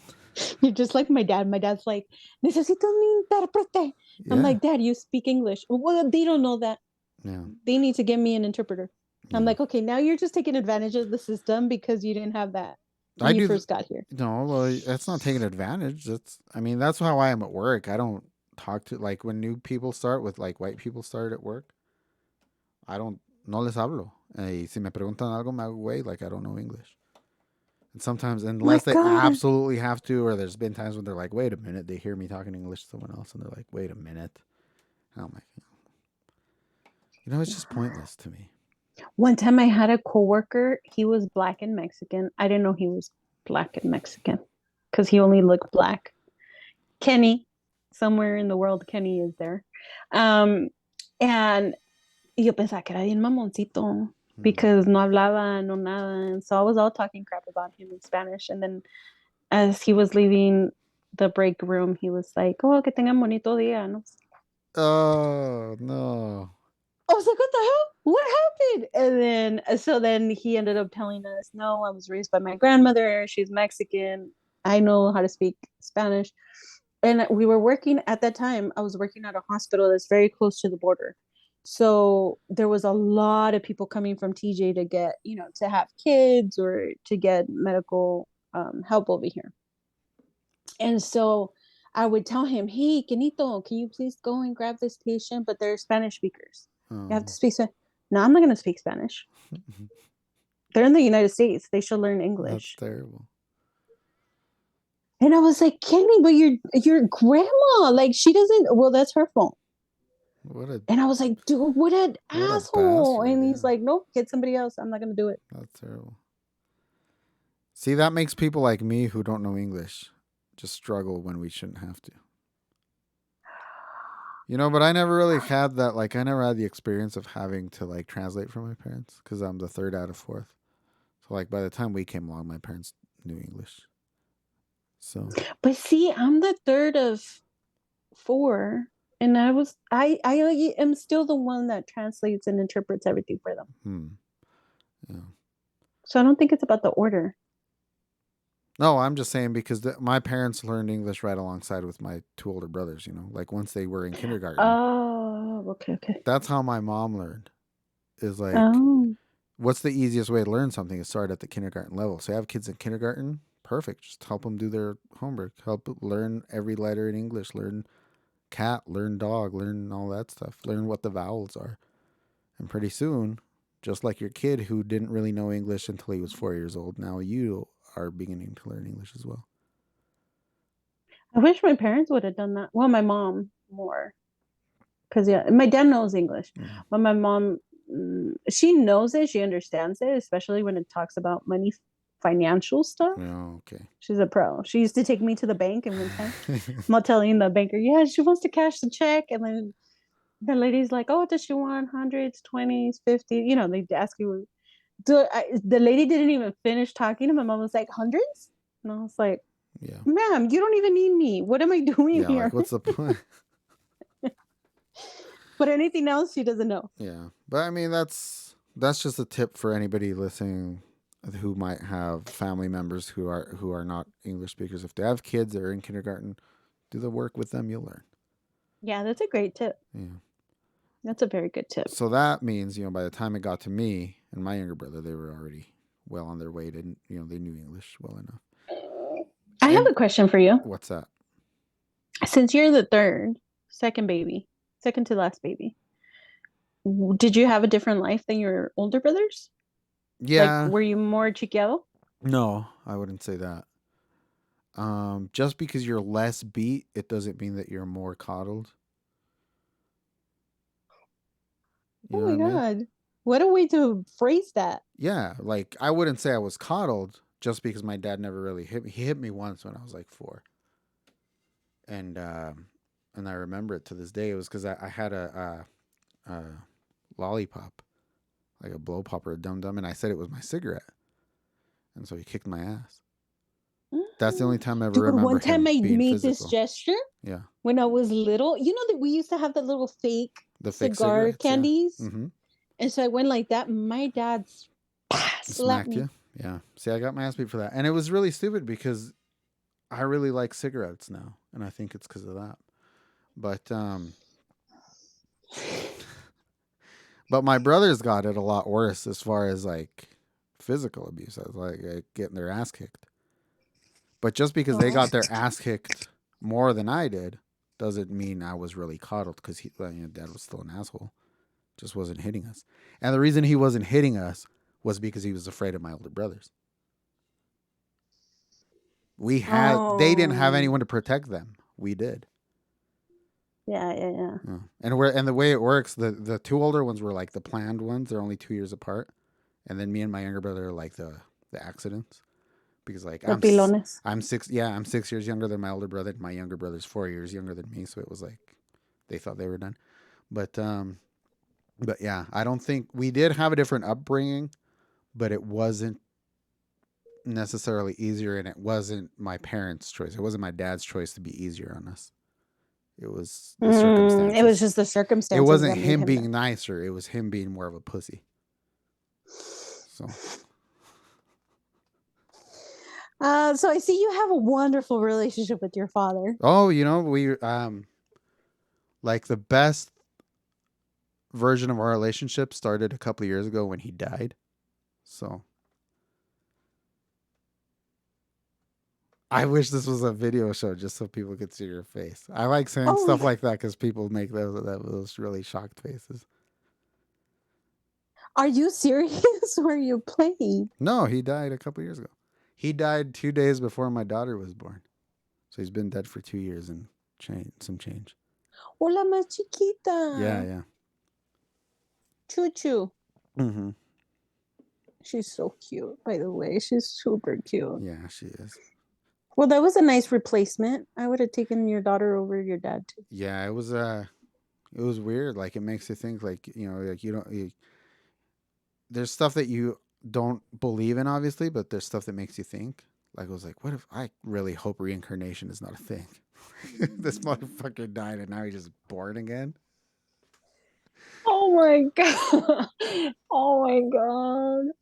S1: you're just like my dad. My dad's like, "Necesito un intérprete." I'm
S2: Yeah,
S1: like, "Dad, you speak English." Well, they don't know that.
S2: yeah,
S1: They need to give me an interpreter. I'm
S2: yeah.
S1: like, okay, now you're just taking advantage of the system because you didn't have that
S2: I
S1: when you
S2: do.
S1: first got here.
S2: No, well, that's not taking advantage. I mean, that's how I am at work. I don't talk to like when new people start with like white people start at work. I don't. no les hablo. Y si me preguntan algo, me hago güey, like I don't know English. And sometimes,
S1: My
S2: unless they
S1: God.
S2: absolutely have to, or there's been times when they're like, wait a minute, they hear me talking English to someone else, and they're like, wait a minute. And I'm like, it's just pointless to me.
S1: One time I had a coworker, he was black and Mexican. I didn't know he was black and Mexican because he only looked black. Kenny, somewhere in the world, Kenny is there. Um, and yo pensaba que era bien mamoncito because no hablaba, no nada. And so I was all talking crap about him in Spanish. And then as he was leaving the break room, he was like, oh, que tengan bonito día. No?
S2: Oh, no.
S1: I was like, what the hell? What happened? And then he ended up telling us, no, I was raised by my grandmother. She's Mexican. I know how to speak Spanish. And we were working at that time. I was working at a hospital that's very close to the border. So there was a lot of people coming from TJ to get, to have kids or to get medical help over here. And so I would tell him, hey, Kenito, can you please go and grab this patient? But they're Spanish speakers. You have to speak Spanish. No, I'm not going to speak Spanish. They're in the United States. They should learn
S2: That's
S1: English.
S2: terrible.
S1: And I was like, Kenny, but your grandma, like she doesn't. Well, that's her fault. And I was like, dude, what an asshole.
S2: Bastard,
S1: And he's like, nope, get somebody else. I'm not going to do it.
S2: That's terrible. See, that makes people like me who don't know English just struggle when we shouldn't have to. But I never really had that. Like, I never had the experience of having to like translate for my parents because I'm the third out of fourth. So, like, by the time we came along, my parents knew English. So,
S1: but see, I'm the third of four, and I am still the one that translates and interprets everything for them.
S2: Yeah.
S1: So I don't think it's about the order.
S2: No, I'm just saying because my parents learned English right alongside with my two older brothers. Like once they were in kindergarten.
S1: Oh, okay.
S2: That's how my mom learned. Is like,
S1: Oh,
S2: what's the easiest way to learn something? Is start at the kindergarten level. So I have kids in kindergarten. Perfect. Just help them do their homework. Help learn every letter in English. Learn cat. Learn dog. Learn all that stuff. Learn what the vowels are. And pretty soon, just like your kid who didn't really know English until he was 4 years old, now you are beginning to learn English as well.
S1: I wish my parents would have done that. Well, my mom more, because my dad knows English, but my mom, she knows it, she understands it, especially when it talks about money, financial stuff.
S2: Oh, okay.
S1: She's a pro. She used to take me to the bank, and one time, I'm not telling the banker, yeah, she wants to cash the check, and then the lady's like, oh, does she want hundreds, 20s, 50? They ask you. The lady didn't even finish talking, and my mom was like, hundreds? And I was like,
S2: yeah,
S1: ma'am, you don't even need me. What am I doing here?
S2: Like, what's the point?
S1: But anything else, she doesn't know.
S2: Yeah, but I mean, that's just a tip for anybody listening who might have family members who are not English speakers. If they have kids that are in kindergarten, do the work with them. You'll learn.
S1: Yeah, that's a great tip.
S2: Yeah,
S1: that's a very good tip.
S2: So that means by the time it got to me and my younger brother, they were already well on their way to they knew English well enough.
S1: I have a question for you.
S2: What's that?
S1: Since you're the second to last baby, did you have a different life than your older brothers?
S2: Yeah.
S1: Like, were you more chiqueado?
S2: No, I wouldn't say that. Just because you're less beat, it doesn't mean that you're more coddled.
S1: Oh my God. What a way to phrase that.
S2: Yeah, like I wouldn't say I was coddled just because my dad never really hit me. He hit me once when I was like 4. And I remember it to this day. It was because I had a lollipop, like a blow pop or a dum dum, and I said it was my cigarette. And so he kicked my ass. That's the only time I ever remember
S1: one time I made
S2: physical.
S1: this gesture.
S2: Yeah.
S1: When I was little, that we used to have the little fake cigar candies.
S2: Yeah. Mm-hmm.
S1: And so I went like that. My dad slapped me.
S2: You. Yeah. See, I got my ass beat for that. And it was really stupid because I really like cigarettes now. And I think it's because of that. But but my brothers got it a lot worse as far as like physical abuse. I was like getting their ass kicked. But just because they got their ass kicked more than I did doesn't mean I was really coddled because dad was still an asshole. just wasn't hitting us. And the reason he wasn't hitting us was because he was afraid of my older brothers. They didn't have
S1: Oh,
S2: anyone to protect them. We did.
S1: yeah, yeah, yeah.
S2: And the way it works, the two older ones were like the planned ones. They're only 2 years apart, and then me and my younger brother are like the accidents because like
S1: The pilones.
S2: I'm 6 years younger than my older brother. My younger brother's 4 years younger than me, so it was like they thought they were done. But yeah, I don't think we did have a different upbringing, but it wasn't necessarily easier, and it wasn't my parents' choice. It wasn't my dad's choice to be easier on us. It was the
S1: It was
S2: circumstances.
S1: just the
S2: It
S1: circumstances
S2: wasn't
S1: that made
S2: him
S1: him that.
S2: being nicer. It was him being more of a pussy. So,
S1: So I see you have a wonderful relationship with your father.
S2: oh, we like the best version of our relationship started a couple of years ago when he died. So, I wish this was a video show just so people could see your face. I like saying
S1: Oh,
S2: stuff like that because people make those really shocked faces.
S1: are you serious? Or you playing?
S2: No, he died a couple of years ago. He died 2 days before my daughter was born. So he's been dead for 2 years and some change.
S1: Hola, más
S2: Yeah,
S1: chiquita.
S2: yeah.
S1: Choo choo.
S2: Mm-hmm.
S1: She's so cute, by the way. She's super cute.
S2: Yeah, she is.
S1: Well, that was a nice replacement. I would have taken your daughter over your dad too.
S2: Yeah, it was weird. Like it makes you think like, like there's stuff that you don't believe in obviously, but there's stuff that makes you think. Like I was like, what if I really hope reincarnation is not a thing? This motherfucker died and now he's just born again.
S1: Oh my god. Oh my god.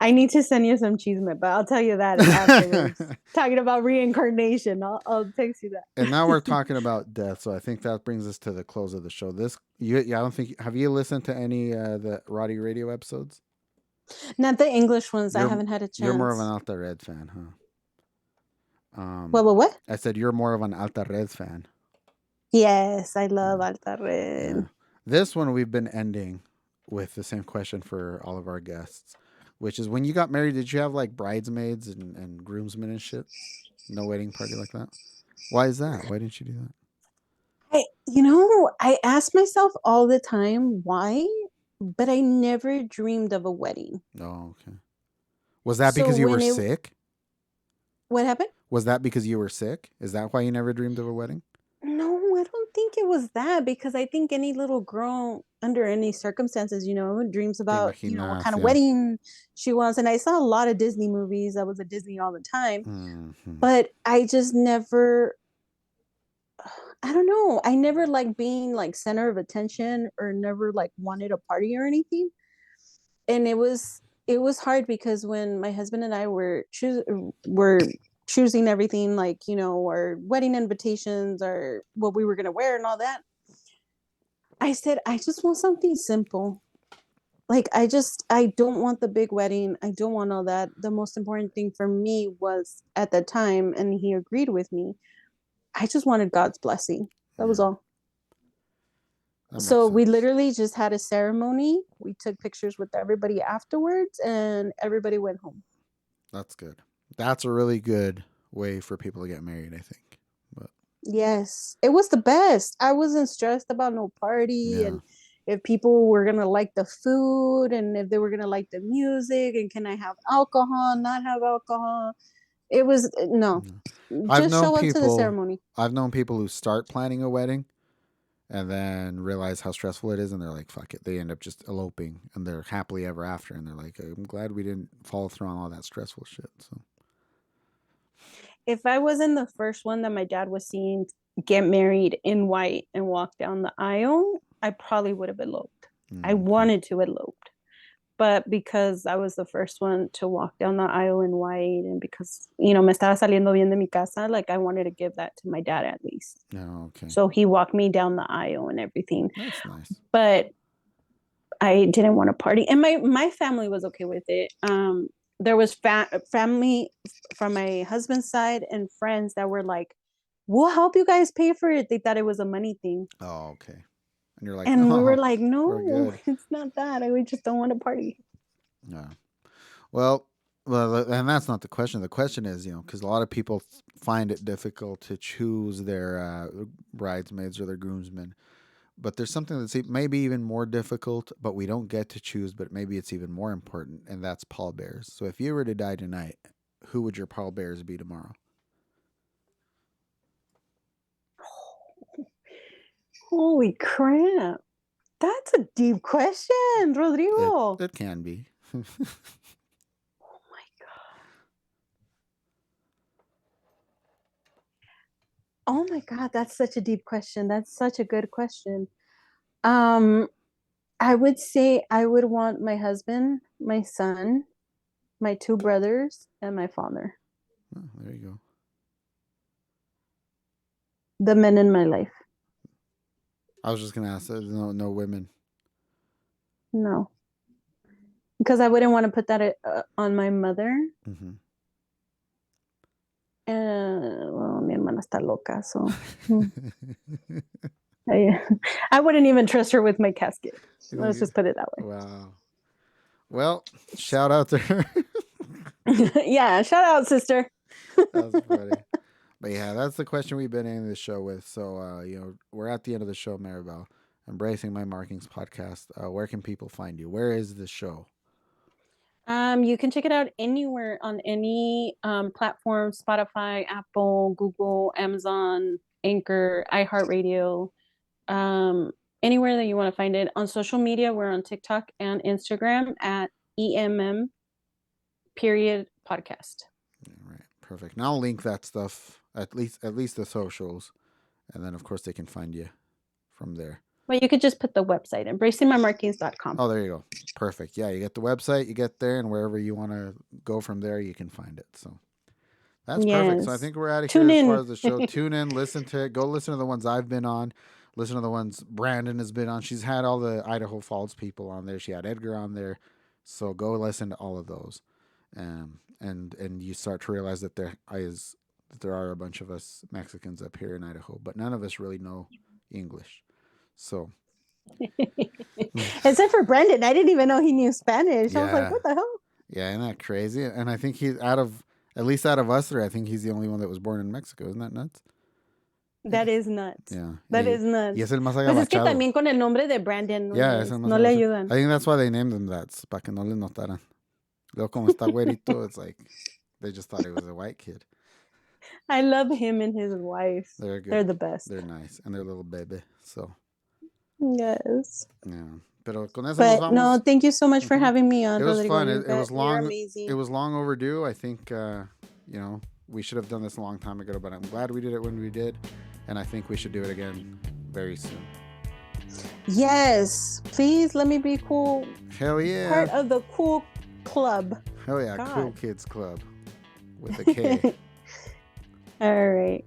S1: I need to send you some cheese, but I'll tell you that afterwards. Talking about reincarnation, I'll text you
S2: And now we're
S1: that.
S2: talking about death, so I think that brings us to the close of the show. I don't think have you listened to any the Roddy Radio episodes?
S1: Not the English ones. I
S2: You're
S1: haven't had a
S2: you're more of an
S1: chance.
S2: Alta Red fan, huh?
S1: What?
S2: I said you're more of an Alta Red fan.
S1: Yes, I love
S2: Yeah.
S1: Alta
S2: Yeah.
S1: Red.
S2: This one we've been ending with the same question for all of our guests, which is when you got married, did you have like bridesmaids and groomsmen and shit? No wedding party like that? Why is that? Why didn't you do that?
S1: I ask myself all the time why, but I never dreamed of a wedding.
S2: Oh, okay. Was that
S1: So
S2: because you were sick?
S1: what happened?
S2: Was that because you were sick? Is that why you never dreamed of a wedding?
S1: No, I don't think it was that because I think any little girl under any circumstances, dreams
S2: Te
S1: about, what
S2: imaginas,
S1: kind of
S2: yeah.
S1: wedding she wants. And I saw a lot of Disney movies. I was at Disney all the time,
S2: Mm-hmm.
S1: but I just never, I don't know. I never like being like center of attention or never like wanted a party or anything. And it was hard because when my husband and I were choosing everything like our wedding invitations or what we were going to wear and all that, I said I just want something simple. Like I don't want the big wedding. I don't want all that. The most important thing for me was at the time, and he agreed with me, I just wanted God's blessing. That was
S2: Yeah,
S1: all.
S2: that makes
S1: So we
S2: sense.
S1: literally just had a ceremony. We took pictures with everybody afterwards, and everybody went home.
S2: That's good. That's a really good way for people to get married, I think. But
S1: Yes, it was the best. I wasn't stressed about no party
S2: yeah,
S1: and if people were gonna like the food and if they were gonna like the music and can I have alcohol, not have alcohol. It was no,
S2: yeah. I've
S1: just
S2: known
S1: show up to the
S2: people.
S1: ceremony.
S2: I've known people who start planning a wedding and then realize how stressful it is, and they're like, "Fuck it." They end up just eloping, and they're happily ever after. And they're like, "I'm glad we didn't follow through on all that stressful shit." So,
S1: If I wasn't the first one that my dad was seeing get married in white and walk down the aisle, I probably would have eloped. I
S2: okay.
S1: wanted to elope. But because I was the first one to walk down the aisle in white and because, me estaba saliendo bien de mi casa, like I wanted to give that to my dad at least.
S2: Oh, okay.
S1: So he walked me down the aisle and everything.
S2: That's nice.
S1: But I didn't want to party. And my family was okay with it. There was family from my husband's side and friends that were like, we'll help you guys pay for it. They thought it was a money thing.
S2: Oh, okay. And you're like,
S1: And
S2: no,
S1: we were like,
S2: we're
S1: no,
S2: good.
S1: it's not that. We just don't want to party.
S2: Yeah. Well, and that's not the question. The question is, because a lot of people find it difficult to choose their bridesmaids or their groomsmen. But there's something that's maybe even more difficult, but we don't get to choose, but maybe it's even more important, and that's pallbearers. So if you were to die tonight, who would your pallbearers be tomorrow?
S1: Holy crap. That's a deep question, Rodrigo.
S2: It can be.
S1: Oh my God. Oh my God, that's such a deep question. That's such a good question. I would say I would want my husband, my son, my two brothers, and my father.
S2: Oh, there you go.
S1: The men in my life.
S2: I was just gonna ask. No women.
S1: No. Because I wouldn't want to put that on my mother.
S2: Mm-hmm.
S1: Well, mi hermana está loca, so I wouldn't even trust her with my casket. Let's just put it that way.
S2: Wow. Well, shout out to her.
S1: Yeah, shout out, sister.
S2: That's funny. But yeah, that's the question we've been ending the show with. So, we're at the end of the show, Maribel. Embracing My Markings podcast. Where can people find you? Where is the show?
S1: You can check it out anywhere on any platform: Spotify, Apple, Google, Amazon, Anchor, iHeartRadio, anywhere that you want to find it. On social media, we're on TikTok and Instagram at EMM period podcast.
S2: Yeah, right. Perfect. And I'll link that stuff, at least the socials. And then of course they can find you from there.
S1: Well, you could just put the website, embracingmymarkings.com.
S2: Oh, there you go. Perfect. Yeah, you get the website, you get there, and wherever you want to go from there, you can find it. So that's perfect. So I think we're out of here as far as the show. Tune in, listen to it. Go listen to the ones I've been on. Listen to the ones Brandon has been on. She's had all the Idaho Falls people on there. She had Edgar on there. So go listen to all of those. And you start to realize that there are a bunch of us Mexicans up here in Idaho, but none of us really know English. So
S1: except for Brandon, I didn't even know he knew Spanish. I was like, what the hell?
S2: Yeah, isn't that crazy? And I think he's out of us three, I think he's the only one that was born in Mexico. Isn't that nuts?
S1: That is nuts.
S2: Yeah.
S1: That is nuts.
S2: Y es el más
S1: pues es que también con el nombre de Brandon,
S2: yeah, es el más
S1: no le ayudan.
S2: I think that's why they named him that, para que no le notaran. Luego como está güerito, it's like they just thought he was a white kid.
S1: I love him and his wife.
S2: They're good.
S1: They're the best.
S2: They're nice. And their little baby. So.
S1: Yes.
S2: Yeah. Pero con eso
S1: but
S2: nos vamos.
S1: No, thank you so much for having me on.
S2: It was
S1: Rodrigo.
S2: fun. It was long.
S1: Amazing.
S2: It was long overdue. I think, we should have done this a long time ago, but I'm glad we did it when we did. And I think we should do it again very soon.
S1: Yes. Please let me be cool.
S2: Hell yeah.
S1: Part of the cool club.
S2: Hell yeah.
S1: God.
S2: Cool Kids Club with a K.
S1: All right.